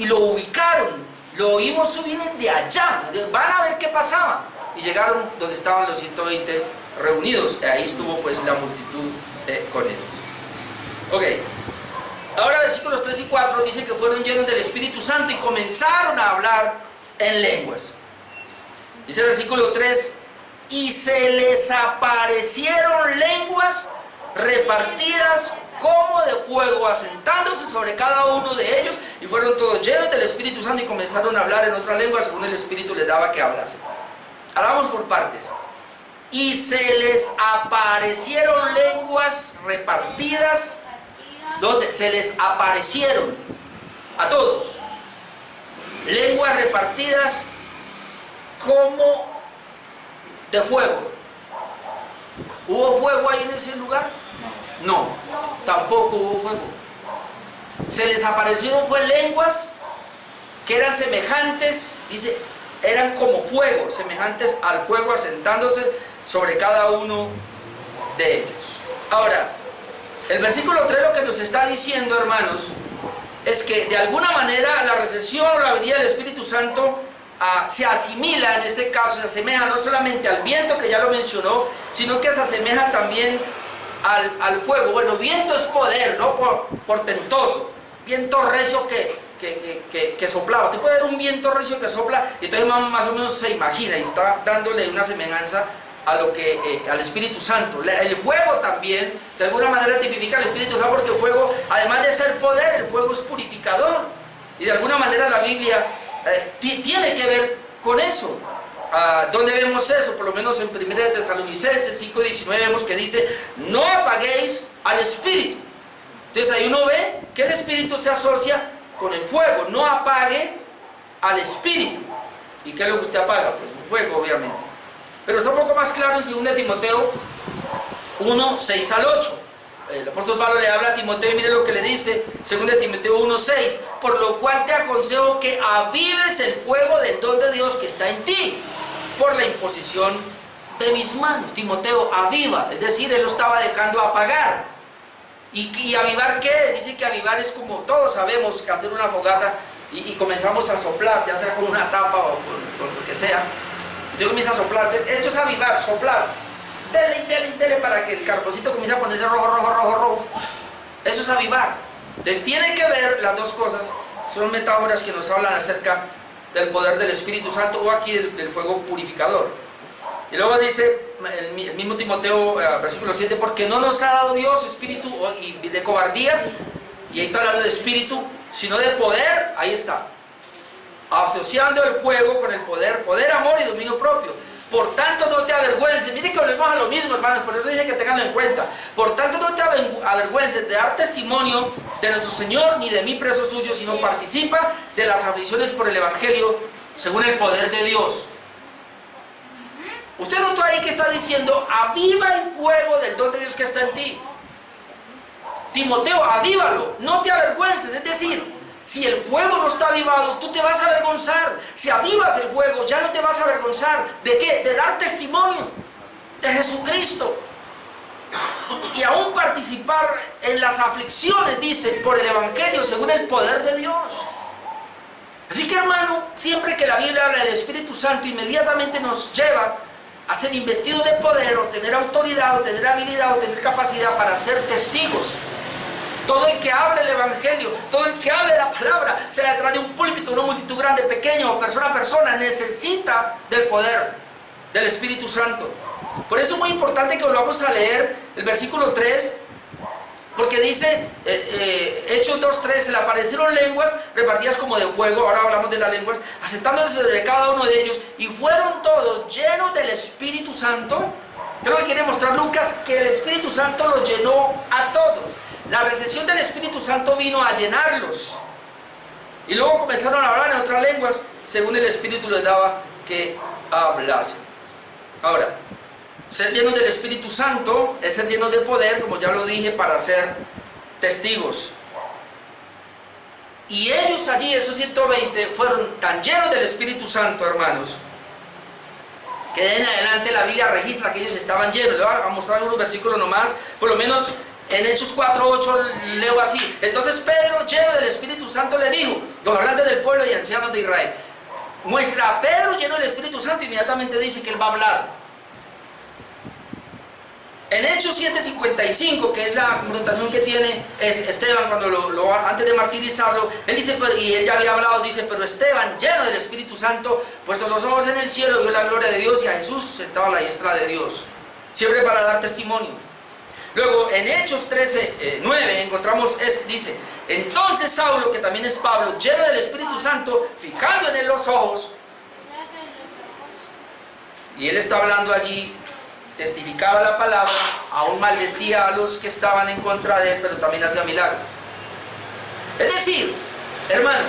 lo ubicaron. Lo oímos subir de allá, van a ver qué pasaba. Y llegaron donde estaban los 120 reunidos. Ahí estuvo pues la multitud con ellos. Ok, ahora versículos 3 y 4 dice que fueron llenos del Espíritu Santo y comenzaron a hablar en lenguas. Dice el versículo 3, y se les aparecieron lenguas repartidas como de fuego, asentándose sobre cada uno de ellos, y fueron todos llenos del Espíritu Santo y comenzaron a hablar en otra lengua según el Espíritu les daba que hablasen. Ahora vamos por partes. Y se les aparecieron lenguas repartidas, donde se les aparecieron a todos lenguas repartidas como de fuego. ¿Hubo fuego ahí en ese lugar? No, tampoco hubo fuego. Se les aparecieron fue lenguas que eran semejantes, dice, eran como fuego, semejantes al fuego asentándose sobre cada uno de ellos. Ahora, el versículo 3 lo que nos está diciendo, hermanos, es que de alguna manera la recesión o la venida del Espíritu Santo se asimila, en este caso, se asemeja no solamente al viento, que ya lo mencionó, sino que se asemeja también al fuego. Bueno, viento es poder, ¿no? Portentoso. Viento recio que soplaba. Usted puede ver un viento recio que sopla, y entonces más o menos se imagina, y está dándole una semejanza a lo que, al Espíritu Santo. El fuego también, de alguna manera tipifica al Espíritu Santo, porque el fuego, además de ser poder, el fuego es purificador. Y de alguna manera la Biblia tiene que ver con eso. ¿Dónde vemos eso? Por lo menos en 1 Tesalonicenses 5:19 vemos que dice, no apaguéis al Espíritu. Entonces ahí uno ve que el Espíritu se asocia con el fuego. No apague al Espíritu. ¿Y qué es lo que usted apaga? Pues un fuego, obviamente. Pero está un poco más claro en 2 Timoteo 1:6 al 8. El apóstol Pablo le habla a Timoteo y mire lo que le dice, 2 Timoteo 1:6, por lo cual te aconsejo que avives el fuego del don de Dios que está en ti, por la imposición de mis manos. Timoteo aviva, es decir, él lo estaba dejando apagar. ¿Y avivar qué? Dice que avivar es como todos sabemos que hacer una fogata y comenzamos a soplar, ya sea con una tapa o con lo que sea. Yo comienzo a soplar, esto es avivar, soplar. Dele para que el carboncito comience a ponerse rojo. Eso es avivar. Entonces tiene que ver las dos cosas. Son metáforas que nos hablan acerca del poder del Espíritu Santo, o aquí del fuego purificador. Y luego dice el mismo Timoteo, versículo 7, porque no nos ha dado Dios espíritu de cobardía, y ahí está hablando de espíritu, sino de poder. Ahí está, asociando el fuego con el poder, amor y dominio propio. Por tanto no te avergüences. Mire que volvemos a lo mismo, hermanos, por eso dije que tenganlo en cuenta. Por tanto no te avergüences de dar testimonio de nuestro Señor, ni de mí preso suyo, sino participa de las aflicciones por el Evangelio según el poder de Dios. Usted notó ahí que está diciendo, aviva el fuego del don de Dios que está en ti. Timoteo, avívalo, no te avergüences. Es decir, si el fuego no está avivado, tú te vas a avergonzar. Si avivas el fuego, ya no te vas a avergonzar. ¿De qué? De dar testimonio de Jesucristo. Y aún participar en las aflicciones, dice, por el Evangelio, según el poder de Dios. Así que, hermano, siempre que la Biblia habla del Espíritu Santo, inmediatamente nos lleva a ser investidos de poder, o tener autoridad, o tener habilidad, o tener capacidad para ser testigos. Todo el que hable el Evangelio, todo el que hable la palabra, sea detrás de un púlpito, una multitud grande, pequeña o persona a persona, necesita del poder del Espíritu Santo. Por eso es muy importante que volvamos a leer el versículo 3, porque dice, Hechos 2:3, se le aparecieron lenguas repartidas como de fuego, ahora hablamos de las lenguas, asentándose sobre cada uno de ellos, y fueron todos llenos del Espíritu Santo. ¿Qué es lo que quiere mostrar Lucas? Que el Espíritu Santo los llenó a todos. La recesión del Espíritu Santo vino a llenarlos. Y luego comenzaron a hablar en otras lenguas, según el Espíritu les daba que hablasen. Ahora, ser llenos del Espíritu Santo es ser llenos de poder, como ya lo dije, para ser testigos. Y ellos allí, esos 120, fueron tan llenos del Espíritu Santo, hermanos, que de en adelante la Biblia registra que ellos estaban llenos. Le voy a mostrar algunos versículos nomás, por lo menos en Hechos 4:8 leo así. Entonces Pedro, lleno del Espíritu Santo, le dijo, gobernantes del pueblo y ancianos de Israel. Muestra a Pedro lleno del Espíritu Santo, inmediatamente dice que él va a hablar. En Hechos 7:55, que es la confrontación que tiene Esteban cuando antes de martirizarlo, él dice, y él ya había hablado, dice, pero Esteban, lleno del Espíritu Santo, puesto los ojos en el cielo, vio la gloria de Dios y a Jesús sentado a la diestra de Dios, siempre para dar testimonio. Luego en Hechos 13:9 encontramos, dice, entonces Saulo, que también es Pablo, lleno del Espíritu Santo, fijando en él los ojos, y él está hablando allí, testificaba la palabra, aún maldecía a los que estaban en contra de él, pero también hacía milagros. Es decir, hermano,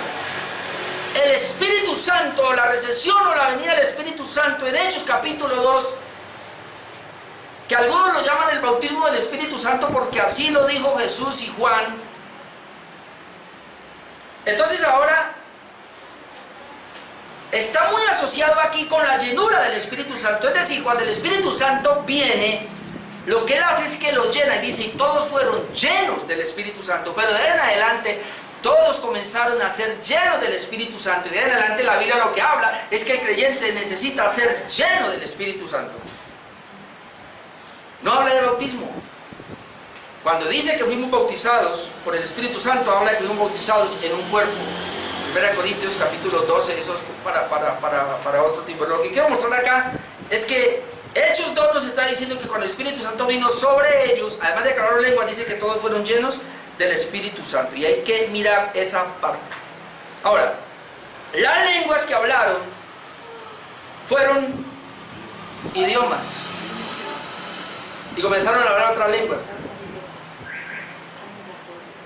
el Espíritu Santo, la recesión o la venida del Espíritu Santo en Hechos capítulo 2, que algunos lo llaman el bautismo del Espíritu Santo porque así lo dijo Jesús y Juan. Entonces ahora está muy asociado aquí con la llenura del Espíritu Santo. Es decir, cuando el Espíritu Santo viene, lo que él hace es que lo llena, y dice, y todos fueron llenos del Espíritu Santo. Pero de ahí en adelante todos comenzaron a ser llenos del Espíritu Santo, y de ahí en adelante la Biblia lo que habla es que el creyente necesita ser lleno del Espíritu Santo. No habla de bautismo. Cuando dice que fuimos bautizados por el Espíritu Santo, habla de que fuimos bautizados en un cuerpo. 1 Corintios capítulo 12, eso es para otro tiempo. Lo que quiero mostrar acá es que Hechos 2 nos está diciendo que cuando el Espíritu Santo vino sobre ellos, además de que hablaron lenguas, dice que todos fueron llenos del Espíritu Santo. Y hay que mirar esa parte. Ahora, las lenguas que hablaron fueron idiomas. Y comenzaron a hablar otras lenguas.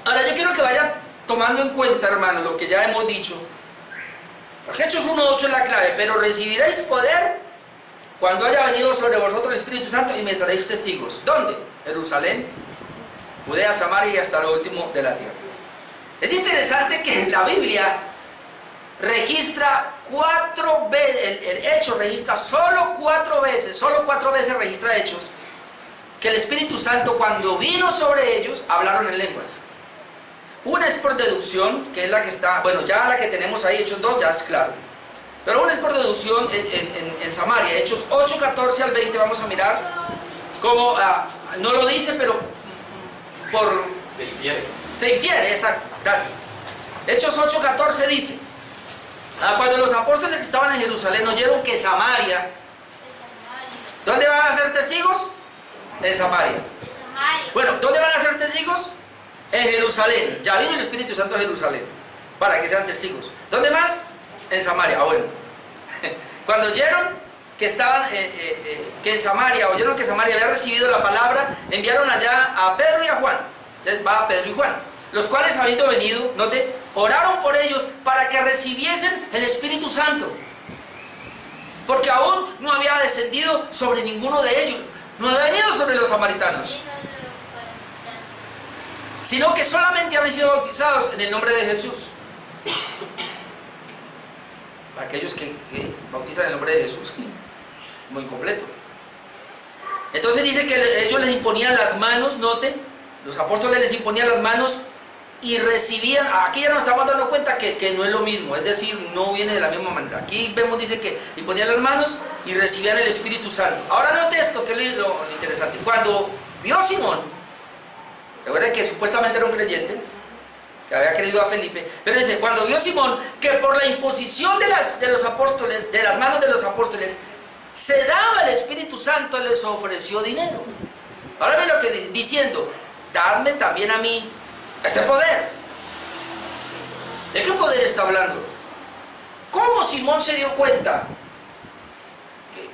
Ahora yo quiero que vayan tomando en cuenta, hermano, lo que ya hemos dicho. Porque Hechos 1:8 es la clave. Pero recibiréis poder cuando haya venido sobre vosotros el Espíritu Santo y me seréis testigos. ¿Dónde? Jerusalén, Judea, Samaria y hasta lo último de la tierra. Es interesante que la Biblia registra 4 veces, el Hecho registra solo 4 veces registra Hechos, que el Espíritu Santo cuando vino sobre ellos hablaron en lenguas. Una es por deducción, que es la que está, bueno, ya la que tenemos ahí, Hechos 2, ya es claro. Pero una es por deducción en Samaria. Hechos 8:14 al 20, vamos a mirar cómo, no lo dice, pero se infiere. Se infiere, exacto, gracias. Hechos 8:14 dice, cuando los apóstoles que estaban en Jerusalén oyeron que Samaria, ¿dónde van a ser testigos? En Samaria. Bueno, ¿dónde van a ser testigos? En Jerusalén. Ya vino el Espíritu Santo a Jerusalén para que sean testigos. ¿Dónde más? En Samaria. Bueno, cuando oyeron que estaban que en Samaria, oyeron que Samaria había recibido la palabra, enviaron allá a Pedro y a Juan. Entonces va a Pedro y Juan, los cuales habiendo venido, note, oraron por ellos para que recibiesen el Espíritu Santo, porque aún no había descendido sobre ninguno de ellos. No había venido sobre los samaritanos, sino que solamente habían sido bautizados en el nombre de Jesús. Aquellos que bautizan en el nombre de Jesús, muy completo. Entonces dice que ellos les imponían las manos, noten, los apóstoles les imponían las manos y recibían, aquí ya nos estamos dando cuenta que no es lo mismo, es decir, no viene de la misma manera. Aquí vemos, dice que imponían las manos y recibían el Espíritu Santo. Ahora note esto, que es lo interesante. Cuando vio Simón, recuerden que supuestamente era un creyente, que había creído a Felipe, pero dice, cuando vio Simón que por la imposición de los apóstoles, de las manos de los apóstoles, se daba el Espíritu Santo, les ofreció dinero. Ahora ven lo que dice, diciendo, dadme también a mí este poder. ¿De qué poder está hablando? ¿Cómo Simón se dio cuenta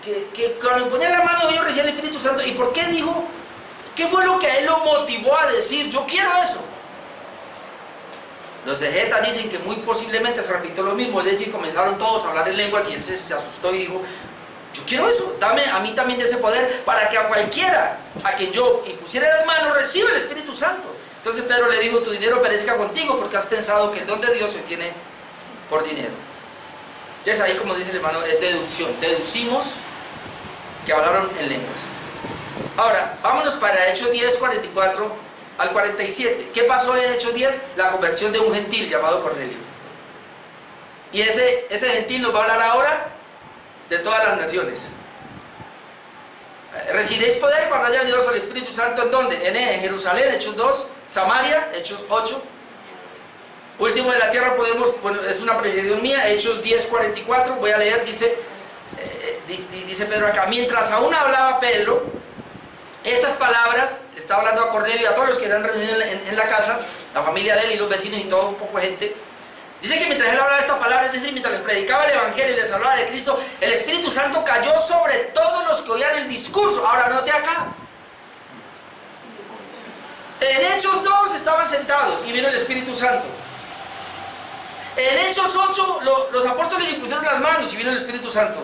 que cuando ponía la mano ellos recibían el Espíritu Santo? ¿Y por qué dijo? ¿Qué fue lo que a él lo motivó a decir, yo quiero eso? Los exegetas dicen que muy posiblemente se repitió lo mismo, es decir, comenzaron todos a hablar en lenguas y él se asustó y dijo, yo quiero eso, dame a mí también de ese poder para que a cualquiera a quien yo impusiera las manos reciba el Espíritu Santo. Entonces Pedro le dijo, tu dinero perezca contigo porque has pensado que el don de Dios se obtiene por dinero. Y es ahí, como dice el hermano, es deducción, deducimos que hablaron en lenguas. Ahora, vámonos para Hechos 10, 44 al 47. ¿Qué pasó en Hechos 10? La conversión de un gentil llamado Cornelio. Y ese gentil nos va a hablar ahora de todas las naciones. Recibiréis poder cuando haya venido el Espíritu Santo. ¿En dónde? En Jerusalén, Hechos 2, Samaria, Hechos 8. Último de la tierra podemos, bueno, es una precisión mía, Hechos 10, 44, voy a leer, dice Pedro acá, mientras aún hablaba Pedro estas palabras, le estaba hablando a Cornelio y a todos los que se han reunido en la casa, la familia de él y los vecinos y todo un poco de gente. Dice que mientras él hablaba esta palabra, es decir, mientras les predicaba el Evangelio y les hablaba de Cristo, el Espíritu Santo cayó sobre todos los que oían el discurso. Ahora note acá. En Hechos 2 estaban sentados y vino el Espíritu Santo. En Hechos 8 los apóstoles impusieron las manos y vino el Espíritu Santo.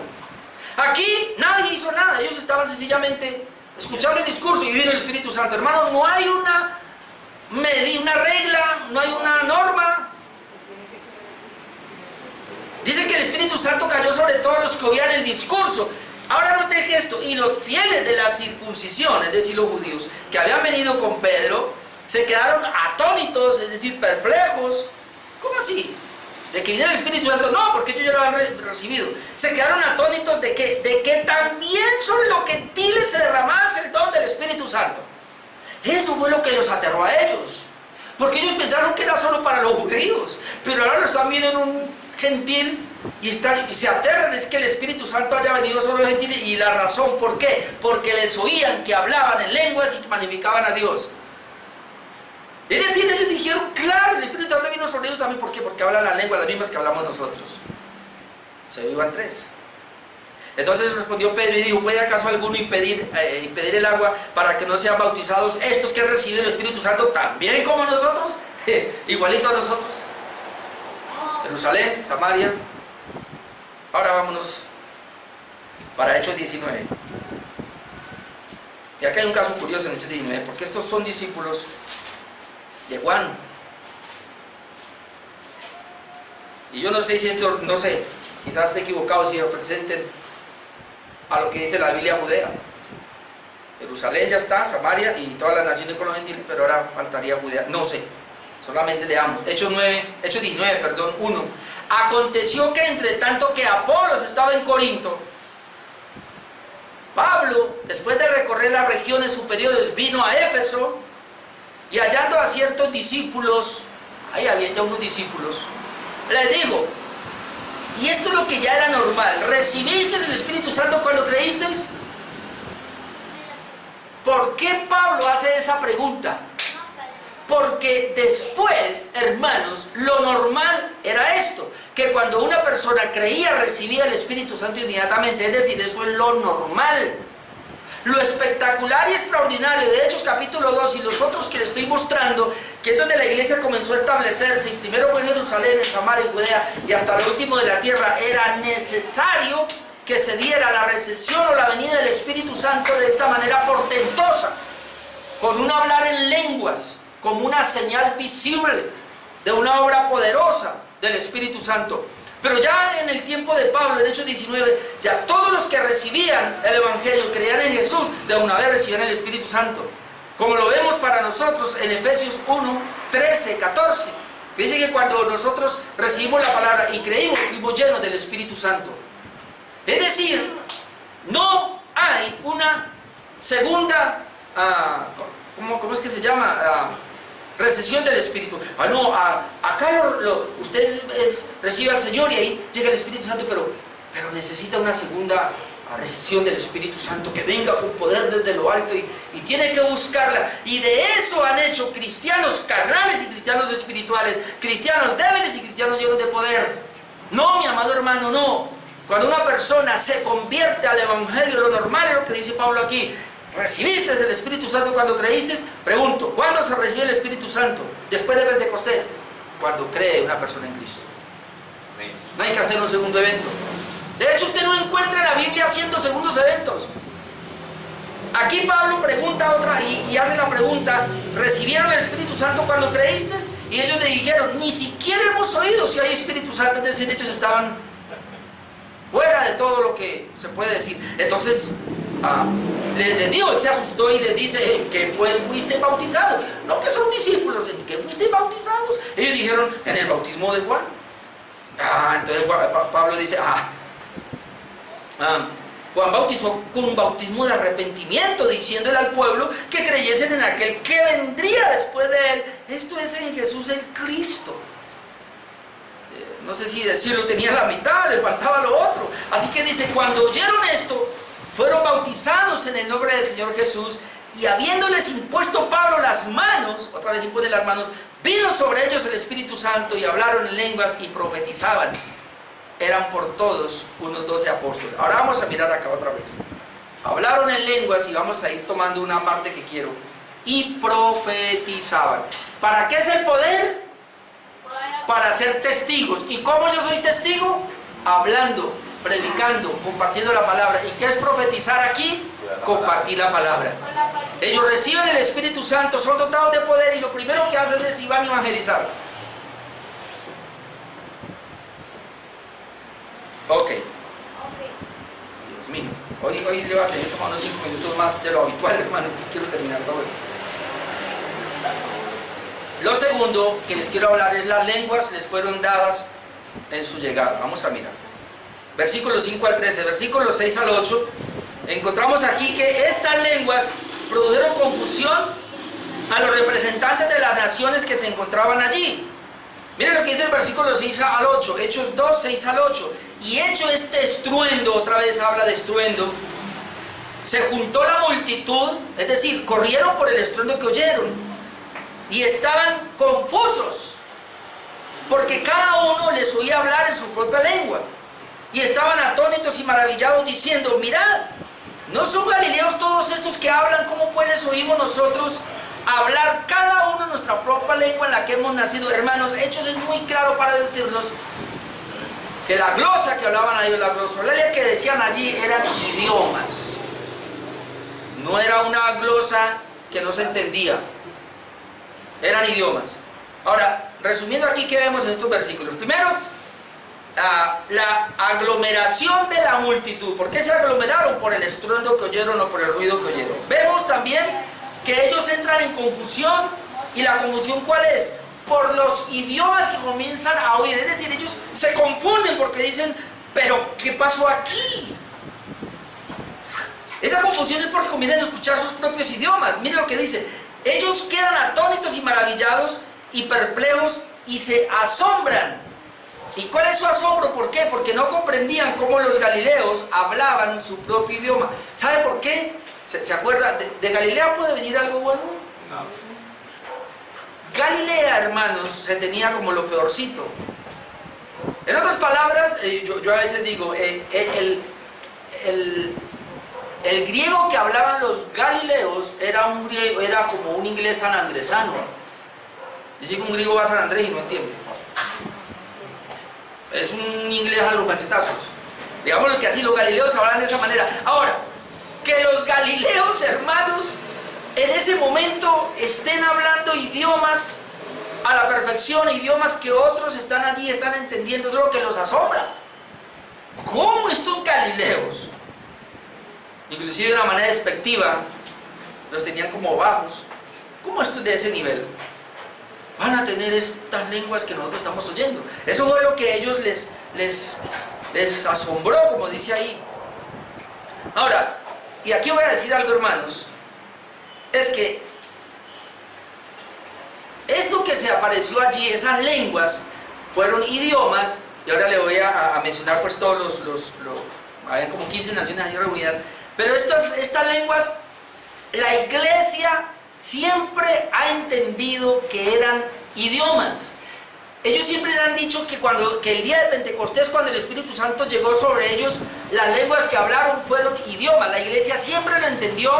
Aquí nadie hizo nada, ellos estaban sencillamente escuchando el discurso y vino el Espíritu Santo. Hermano, no hay una regla, no hay una norma. Dice que el Espíritu Santo cayó sobre todos los que oían el discurso. Ahora note esto, y los fieles de la circuncisión, es decir, los judíos, que habían venido con Pedro, se quedaron atónitos, es decir, perplejos. ¿Cómo así? ¿De que viniera el Espíritu Santo? No, porque ellos ya lo habían recibido. Se quedaron atónitos de que también sobre los gentiles se derramase el don del Espíritu Santo. Eso fue lo que los aterró a ellos. Porque ellos pensaron que era solo para los judíos. Pero ahora lo están viendo en un gentil y se aterran, es que el Espíritu Santo haya venido sobre los gentiles. Y la razón, ¿por qué? Porque les oían que hablaban en lenguas y que magnificaban a Dios. Es decir, ellos dijeron, claro, el Espíritu Santo vino sobre ellos también. ¿Por qué? Porque hablan las lenguas, las mismas que hablamos nosotros. Se iban tres. Entonces respondió Pedro y dijo, ¿puede acaso alguno impedir el agua para que no sean bautizados estos que han recibido el Espíritu Santo también como nosotros? Igualito a nosotros. Jerusalén, Samaria. Ahora vámonos para Hechos 19. Y acá hay un caso curioso en Hechos 19, porque estos son discípulos de Juan. Y yo no sé si esto, no sé, quizás esté equivocado si lo presenten a lo que dice la Biblia judea. Jerusalén ya está, Samaria y todas las naciones con los gentiles, pero ahora faltaría Judea. No sé, solamente leamos. Hechos 19, 1. Aconteció que entre tanto que Apolos estaba en Corinto, Pablo, después de recorrer las regiones superiores, vino a Éfeso y hallando a ciertos discípulos, ahí había ya unos discípulos, les dijo, y esto es lo que ya era normal, ¿recibisteis el Espíritu Santo cuando creísteis? ¿Por qué Pablo hace esa pregunta? Porque después, hermanos, lo normal era esto, que cuando una persona creía recibía el Espíritu Santo inmediatamente, es decir, eso es lo normal. Lo espectacular y extraordinario de Hechos capítulo 2 y los otros que les estoy mostrando, que es donde la iglesia comenzó a establecerse, y primero fue en Jerusalén, en Samaria, en Judea y hasta lo último de la tierra, era necesario que se diera la recesión o la venida del Espíritu Santo de esta manera portentosa, con un hablar en lenguas, como una señal visible de una obra poderosa del Espíritu Santo. Pero ya en el tiempo de Pablo, en Hechos 19, ya todos los que recibían el Evangelio, creían en Jesús, de una vez recibían el Espíritu Santo. como lo vemos para nosotros en Efesios 1, 13, 14. Dice que cuando nosotros recibimos la palabra y creímos, fuimos llenos del Espíritu Santo. Es decir, no hay una segunda, ¿cómo es que se llama? Recesión del Espíritu. No, acá usted recibe al Señor y ahí llega el Espíritu Santo, pero necesita una segunda recesión del Espíritu Santo, que venga con poder desde lo alto y tiene que buscarla. Y de eso han hecho cristianos carnales y cristianos espirituales, cristianos débiles y cristianos llenos de poder. No, mi amado hermano, no. Cuando una persona se convierte al Evangelio, lo normal es lo que dice Pablo aquí. ¿Recibiste el Espíritu Santo cuando creíste? Pregunto, ¿cuándo se recibió el Espíritu Santo? Después de Pentecostés. Cuando cree una persona en Cristo. No hay que hacer un segundo evento. De hecho, usted no encuentra en la Biblia haciendo segundos eventos. Aquí Pablo pregunta otra y hace la pregunta: ¿recibieron el Espíritu Santo cuando creíste? Y ellos le dijeron: ni siquiera hemos oído si hay Espíritu Santo. Es decir, ellos estaban fuera de todo lo que se puede decir. Entonces les digo, él se asustó y les dice: ¿que pues fuiste bautizado? No, que son discípulos. ¿En qué fuiste bautizados? Ellos dijeron: en el bautismo de Juan. Entonces Pablo dice: Juan bautizó con un bautismo de arrepentimiento, diciéndole al pueblo que creyesen en aquel que vendría después de él. Esto es en Jesús el Cristo. No sé si decirlo, tenía la mitad, le faltaba lo otro. Así que dice: cuando oyeron esto, fueron bautizados en el nombre del Señor Jesús, y habiéndoles impuesto Pablo las manos, otra vez impone las manos, vino sobre ellos el Espíritu Santo, y hablaron en lenguas y profetizaban. Eran por todos unos 12 apóstoles. Ahora vamos a mirar acá otra vez. Hablaron en lenguas, y vamos a ir tomando una parte que quiero. Y profetizaban. ¿Para qué es el poder? Para ser testigos. ¿Y cómo yo soy testigo? Hablando, predicando, compartiendo la palabra. ¿Y qué es profetizar aquí? Compartir la palabra. Ellos reciben el Espíritu Santo, son dotados de poder, y lo primero que hacen es: van a evangelizar. Ok. Dios mío. Hoy le va a tener que tomar unos 5 minutos más de lo habitual, hermano. Quiero terminar todo esto. Lo segundo que les quiero hablar es: las lenguas les fueron dadas en su llegada. Vamos a mirar. Versículos 5 al 13, versículos 6 al 8. Encontramos aquí que estas lenguas produjeron confusión a los representantes de las naciones que se encontraban allí. Miren lo que dice el versículo 6 al 8, Hechos 2, 6 al 8. Y hecho este estruendo, otra vez habla de estruendo, se juntó la multitud, es decir, corrieron por el estruendo que oyeron, y estaban confusos, porque cada uno les oía hablar en su propia lengua, y estaban atónitos y maravillados, diciendo: mirad, ¿no son galileos todos estos que hablan? ¿Cómo pues les oímos nosotros hablar cada uno nuestra propia lengua en la que hemos nacido? Hermanos, Hechos es muy claro para decirnos que la glosa que hablaban ahí, la glosolalia que decían allí, eran idiomas. No era una glosa que no se entendía, eran idiomas. Ahora, resumiendo aquí, ¿qué vemos en estos versículos? Primero, la aglomeración de la multitud. ¿Por qué se aglomeraron? ¿Por el estruendo que oyeron o por el ruido que oyeron? Vemos también que ellos entran en confusión. ¿Y la confusión cuál es? Por los idiomas que comienzan a oír. Es decir, ellos se confunden porque dicen: ¿pero qué pasó aquí? Esa confusión es porque comienzan a escuchar sus propios idiomas. Miren lo que dice: ellos quedan atónitos y maravillados y perplejos y se asombran. ¿Y cuál es su asombro? ¿Por qué? Porque no comprendían cómo los galileos hablaban su propio idioma. ¿Sabe por qué? ¿Se acuerda? ¿De Galilea puede venir algo bueno? No. Galilea, hermanos, se tenía como lo peorcito. En otras palabras, yo a veces digo, el griego que hablaban los galileos era como un inglés sanandresano. Dice que un griego va a San Andrés y no entiende. Es un inglés a los machetazos. Digámoslo que así, los galileos hablan de esa manera. Ahora, que los galileos, hermanos, en ese momento estén hablando idiomas a la perfección, idiomas que otros están allí, están entendiendo, es lo que los asombra. ¿Cómo estos galileos, inclusive de una manera despectiva, los tenían como bajos. ¿Cómo estos de ese nivel van a tener estas lenguas que nosotros estamos oyendo? Eso fue lo que a ellos les asombró, como dice ahí. Ahora, y aquí voy a decir algo, hermanos, es que esto que se apareció allí, esas lenguas, fueron idiomas, y ahora le voy a mencionar pues todos hay como 15 naciones ahí reunidas, pero estas lenguas, la iglesia siempre ha entendido que eran idiomas. Ellos siempre han dicho que el día de Pentecostés, cuando el Espíritu Santo llegó sobre ellos, las lenguas que hablaron fueron idiomas. La iglesia siempre lo entendió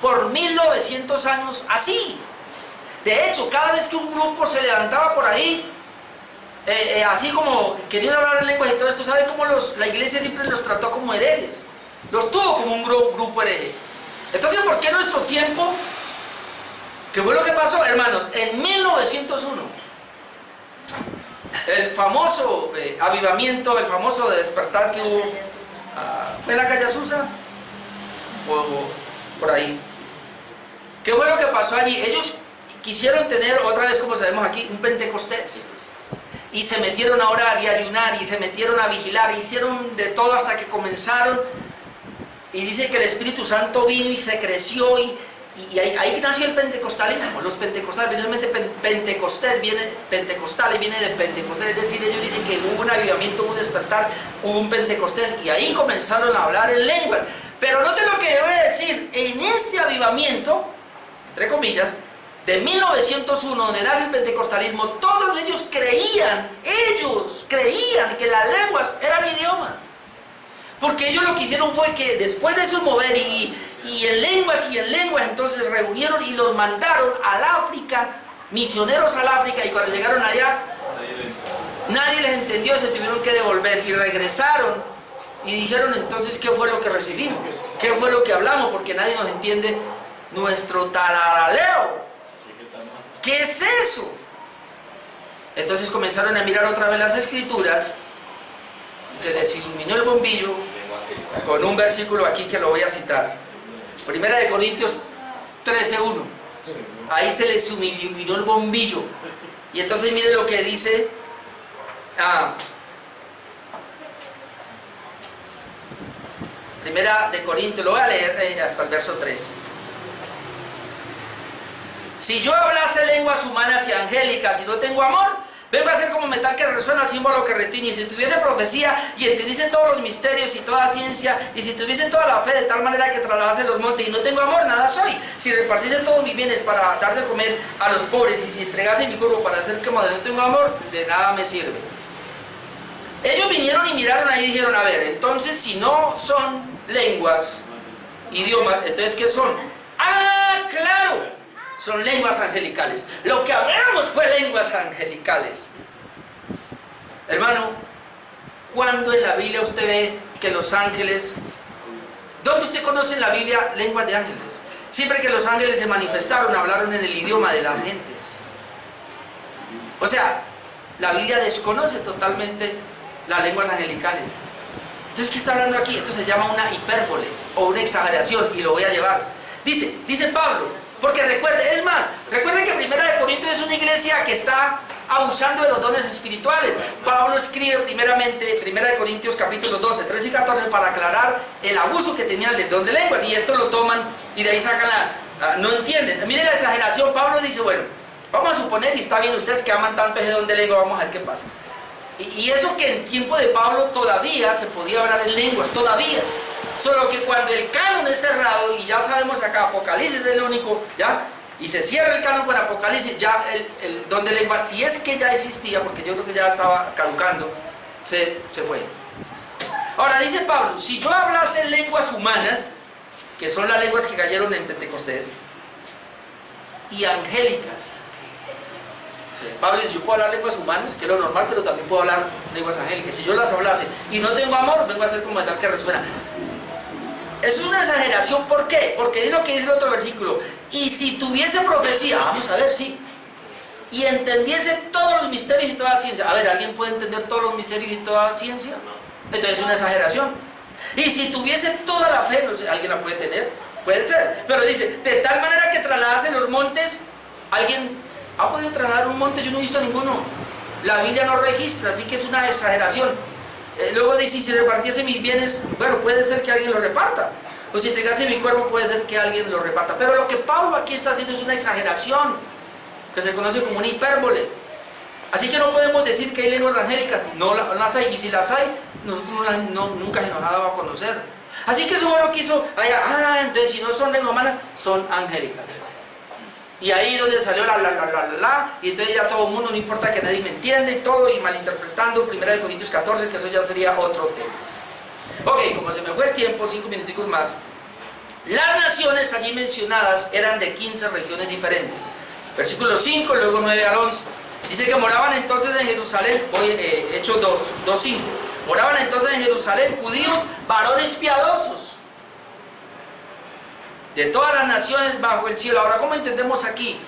por 1900 años así. De hecho, cada vez que un grupo se levantaba por ahí, así como querían hablar en lenguas y todo esto, ¿sabe cómo la iglesia siempre los trató como herejes? Los tuvo como un grupo hereje. Entonces, ¿por qué en nuestro tiempo? ¿Qué fue lo que pasó, hermanos? En 1901, el famoso avivamiento, el famoso despertar que hubo, ¿fue en la calle Azusa? O por ahí. ¿Qué fue lo que pasó allí? Ellos quisieron tener, otra vez como sabemos aquí, un Pentecostés. Y se metieron a orar y a ayunar y se metieron a vigilar, hicieron de todo hasta que comenzaron. Y dice que el Espíritu Santo vino y se creció y ahí nació el pentecostalismo. Los pentecostales, precisamente pentecostal viene de Pentecostés, es decir, ellos dicen que hubo un avivamiento, hubo un despertar, hubo un Pentecostés y ahí comenzaron a hablar en lenguas. Pero noten lo que yo voy a decir, en este avivamiento, entre comillas, de 1901, donde nace el pentecostalismo, todos ellos creían que las lenguas eran idiomas. Porque ellos lo que hicieron fue que después de eso mover y en lenguas, entonces reunieron y los mandaron al África, misioneros al África, y cuando llegaron allá, nadie les entendió, se tuvieron que devolver y regresaron y dijeron entonces qué fue lo que recibimos, qué fue lo que hablamos, porque nadie nos entiende nuestro talaraleo. ¿Qué es eso? Entonces comenzaron a mirar otra vez las escrituras y se les iluminó el bombillo con un versículo aquí que lo voy a citar. Primera de Corintios 13:1. Ahí se les iluminó el bombillo. Y entonces miren lo que dice. Primera de Corintios, lo voy a leer hasta el verso 3. Si yo hablase lenguas humanas y angélicas y no tengo amor, vengo a ser como metal que resuena, símbolo que retiñe. Y si tuviese profecía y entendiese todos los misterios y toda ciencia, y si tuviese toda la fe de tal manera que trasladase los montes y no tengo amor, nada soy. Si repartiese todos mis bienes para dar de comer a los pobres y si entregase mi cuerpo para hacer quemado y no tengo amor, de nada me sirve. Ellos vinieron y miraron ahí y dijeron, a ver, entonces si no son lenguas, idiomas, entonces ¿qué son? ¡Ah, claro! Son lenguas angelicales. Lo que hablamos fue lenguas angelicales. Hermano, ¿cuándo en la Biblia usted ve que los ángeles... ¿Dónde usted conoce en la Biblia lenguas de ángeles? Siempre que los ángeles se manifestaron, hablaron en el idioma de las gentes. O sea, la Biblia desconoce totalmente las lenguas angelicales. Entonces, ¿qué está hablando aquí? Esto se llama una hipérbole o una exageración y lo voy a llevar. Dice Pablo... Porque recuerden que Primera de Corintios es una iglesia que está abusando de los dones espirituales. Pablo escribe primeramente, Primera de Corintios capítulo 12, 13 y 14, para aclarar el abuso que tenían del don de lenguas. Y esto lo toman y de ahí sacan no entienden. Miren la exageración. Pablo dice, bueno, vamos a suponer, y está bien ustedes que aman tanto ese don de lengua, vamos a ver qué pasa. Y eso que en tiempo de Pablo todavía se podía hablar en lenguas, todavía. Solo que cuando el canon es cerrado, y ya sabemos acá, Apocalipsis es el único, ¿ya? Y se cierra el canon con Apocalipsis, ya el don de lengua, si es que ya existía, porque yo creo que ya estaba caducando, se fue. Ahora dice Pablo, si yo hablase lenguas humanas, que son las lenguas que cayeron en Pentecostés, y angélicas. Pablo dice, yo puedo hablar lenguas humanas, que es lo normal, pero también puedo hablar lenguas angélicas. Si yo las hablase y no tengo amor, vengo a ser como metal que resuena. Eso es una exageración. ¿Por qué? Porque es lo que dice el otro versículo. Y si tuviese profecía, vamos a ver, sí, y entendiese todos los misterios y toda la ciencia. A ver, ¿alguien puede entender todos los misterios y toda la ciencia? Entonces es una exageración. Y si tuviese toda la fe, no sé, ¿alguien la puede tener? Puede ser, pero dice, de tal manera que trasladas en los montes. ¿Alguien ha podido trasladar un monte? Yo no he visto ninguno. La Biblia no registra, así que es una exageración. Luego dice, si repartiese mis bienes, bueno, puede ser que alguien lo reparta. O si entregase mi cuerpo, puede ser que alguien lo reparta. Pero lo que Pablo aquí está haciendo es una exageración, que se conoce como una hipérbole. Así que no podemos decir que hay lenguas angélicas. No las hay, y si las hay, nosotros nunca se nos ha dado a conocer. Así que eso fue lo que hizo allá. Entonces si no son lenguas humanas, son angélicas. Y ahí donde salió y entonces ya todo el mundo, no importa que nadie me entiende y todo, y malinterpretando 1 Corintios 14, que eso ya sería otro tema. Ok, como se me fue el tiempo, 5 minuticos más. Las naciones allí mencionadas eran de 15 regiones diferentes. Versículo 5, luego 9 al 11. Dice que moraban entonces en Jerusalén, Hechos 2:5. Moraban entonces en Jerusalén judíos, varones piadosos, de todas las naciones bajo el cielo. Ahora, ¿cómo entendemos aquí?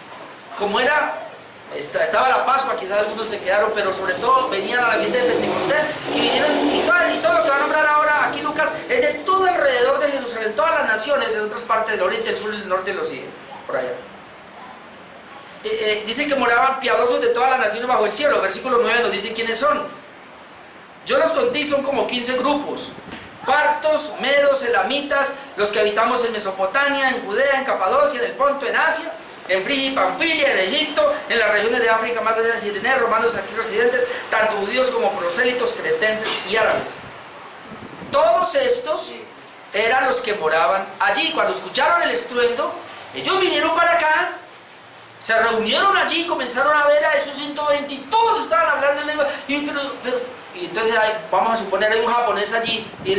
Como estaba la Pascua, quizás algunos se quedaron, pero sobre todo venían a la fiesta de Pentecostés y vinieron, y todo lo que va a nombrar ahora aquí Lucas es de todo alrededor de Jerusalén, todas las naciones, en otras partes del oriente, el sur, el norte y el occidente, por allá. Dice que moraban piadosos de todas las naciones bajo el cielo. Versículo 9 nos dice quiénes son. Yo los conté, son como 15 grupos: partos, medos, elamitas, los que habitamos en Mesopotamia, en Judea, en Capadocia, en el Ponto, en Asia, en Frigia y Panfilia, en Egipto, en las regiones de África más allá de Cirene, romanos aquí residentes, tanto judíos como prosélitos, cretenses y árabes. Todos estos eran los que moraban allí. Cuando escucharon el estruendo, ellos vinieron para acá, se reunieron allí y comenzaron a ver a esos 120 y todos estaban hablando en lengua. Y entonces vamos a suponer hay un japonés allí y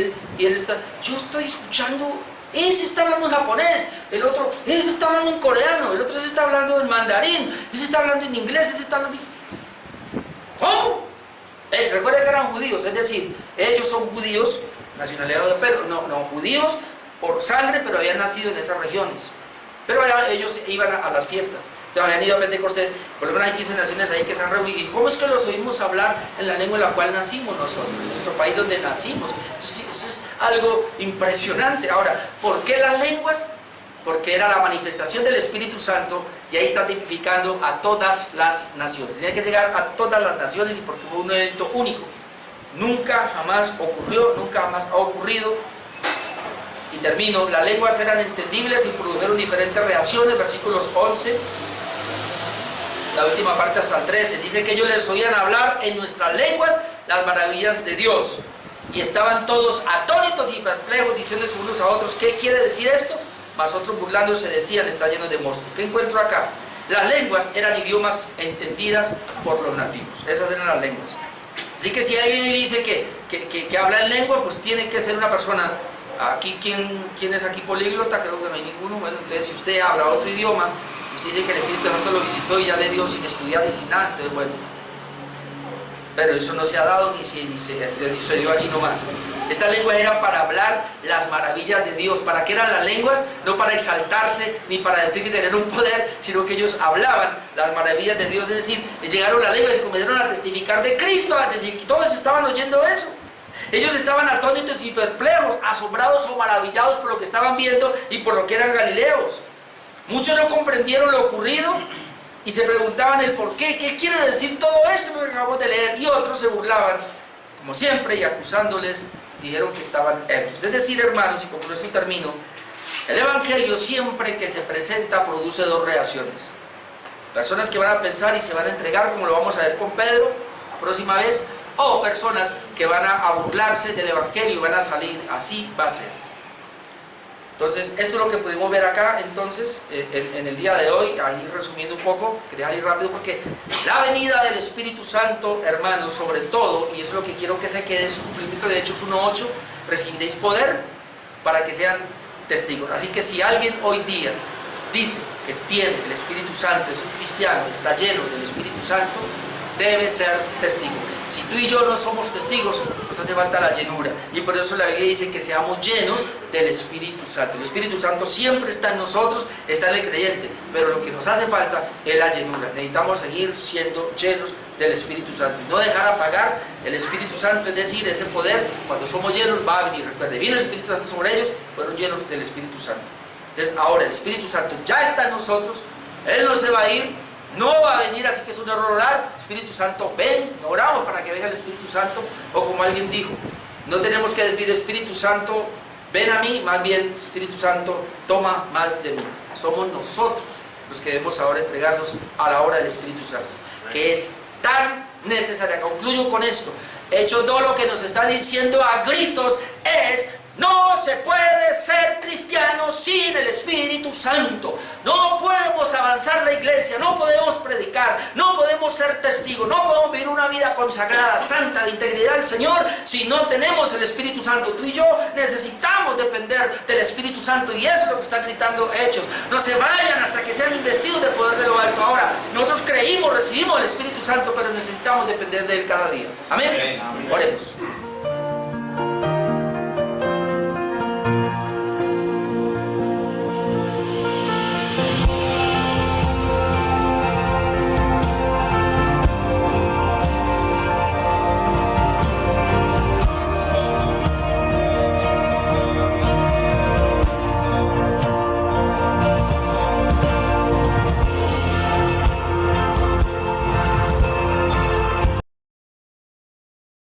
él está, yo estoy escuchando, ese está hablando en japonés, el otro, ese está hablando en coreano, el otro se está hablando en mandarín, ese está hablando en inglés, ese está hablando en... ¿Cómo? Recuerda que eran judíos, es decir, ellos son judíos, nacionalidad de Pedro, no judíos por sangre, pero habían nacido en esas regiones. Pero ellos iban a las fiestas. Habían ido a Pentecostés, por lo menos hay 15 naciones ahí que se han reunido. ¿Y cómo es que los oímos hablar en la lengua en la cual nacimos nosotros, en nuestro país donde nacimos? Entonces, eso es algo impresionante. Ahora, ¿por qué las lenguas? Porque era la manifestación del Espíritu Santo, y ahí está tipificando a todas las naciones. Tenía que llegar a todas las naciones, y porque fue un evento único. Nunca jamás ocurrió, nunca jamás ha ocurrido. Y termino, las lenguas eran entendibles y produjeron diferentes reacciones. Versículos 11, la última parte hasta el 13, dice que ellos les oían hablar en nuestras lenguas las maravillas de Dios, y estaban todos atónitos y perplejos, diciéndose unos a otros, ¿qué quiere decir esto? Mas otros burlándose decían, está lleno de monstruos. ¿Qué encuentro acá? Las lenguas eran idiomas entendidas por los nativos, esas eran las lenguas. Así que si alguien dice que habla en lengua, pues tiene que ser una persona. Aquí, ¿quién es aquí políglota? Creo que no hay ninguno. Bueno, entonces si usted habla otro idioma, usted dice que el Espíritu Santo lo visitó y ya le dio sin estudiar y sin nada, entonces bueno. Pero eso no se ha dado ni se dio allí nomás. Estas lenguas eran para hablar las maravillas de Dios. ¿Para qué eran las lenguas? No para exaltarse ni para decir que tener un poder, sino que ellos hablaban las maravillas de Dios. Es decir, llegaron las lenguas y comenzaron a testificar de Cristo, es decir, que todos estaban oyendo eso. Ellos estaban atónitos y perplejos, asombrados o maravillados por lo que estaban viendo y por lo que eran galileos. Muchos no comprendieron lo ocurrido y se preguntaban el por qué. ¿Qué quiere decir todo esto que acabamos de leer? Y otros se burlaban, como siempre, y acusándoles, dijeron que estaban ebrios. Es decir, hermanos, y con esto termino, el Evangelio siempre que se presenta produce dos reacciones. Personas que van a pensar y se van a entregar, como lo vamos a ver con Pedro la próxima vez, o personas que van a burlarse del Evangelio y van a salir. Así va a ser. Entonces, esto es lo que pudimos ver acá, entonces, en el día de hoy. Ahí resumiendo un poco, quería ir rápido porque la venida del Espíritu Santo, hermanos, sobre todo, y eso es lo que quiero que se quede, es un cumplimiento de Hechos 1:8, recibéis poder para que sean testigos. Así que si alguien hoy día dice que tiene el Espíritu Santo, es un cristiano, está lleno del Espíritu Santo, debe ser testigo. Si tú y yo no somos testigos, nos hace falta la llenura. Y por eso la Biblia dice que seamos llenos del Espíritu Santo. El Espíritu Santo siempre está en nosotros, está en el creyente. Pero lo que nos hace falta es la llenura. Necesitamos seguir siendo llenos del Espíritu Santo. Y no dejar apagar el Espíritu Santo, es decir, ese poder, cuando somos llenos va a venir. Recuerde, vino el Espíritu Santo sobre ellos, fueron llenos del Espíritu Santo. Entonces ahora el Espíritu Santo ya está en nosotros, Él no se va a ir, no va a venir, así que es un error orar. Espíritu Santo, ven, oramos para que venga el Espíritu Santo, o como alguien dijo, no tenemos que decir Espíritu Santo, ven a mí, más bien Espíritu Santo, toma más de mí. Somos nosotros los que debemos ahora entregarnos a la obra del Espíritu Santo, que es tan necesaria. Concluyo con esto. Hechos 2 lo que nos está diciendo a gritos es: no se puede ser cristiano sin el Espíritu Santo. No podemos avanzar la iglesia, no podemos predicar, no podemos ser testigos, no podemos vivir una vida consagrada, santa, de integridad al Señor si no tenemos el Espíritu Santo. Tú y yo necesitamos depender del Espíritu Santo, y eso es lo que está gritando Hechos. No se vayan hasta que sean investidos del poder de lo alto. Ahora, nosotros creímos, recibimos el Espíritu Santo, pero necesitamos depender de Él cada día. Amén. Oremos.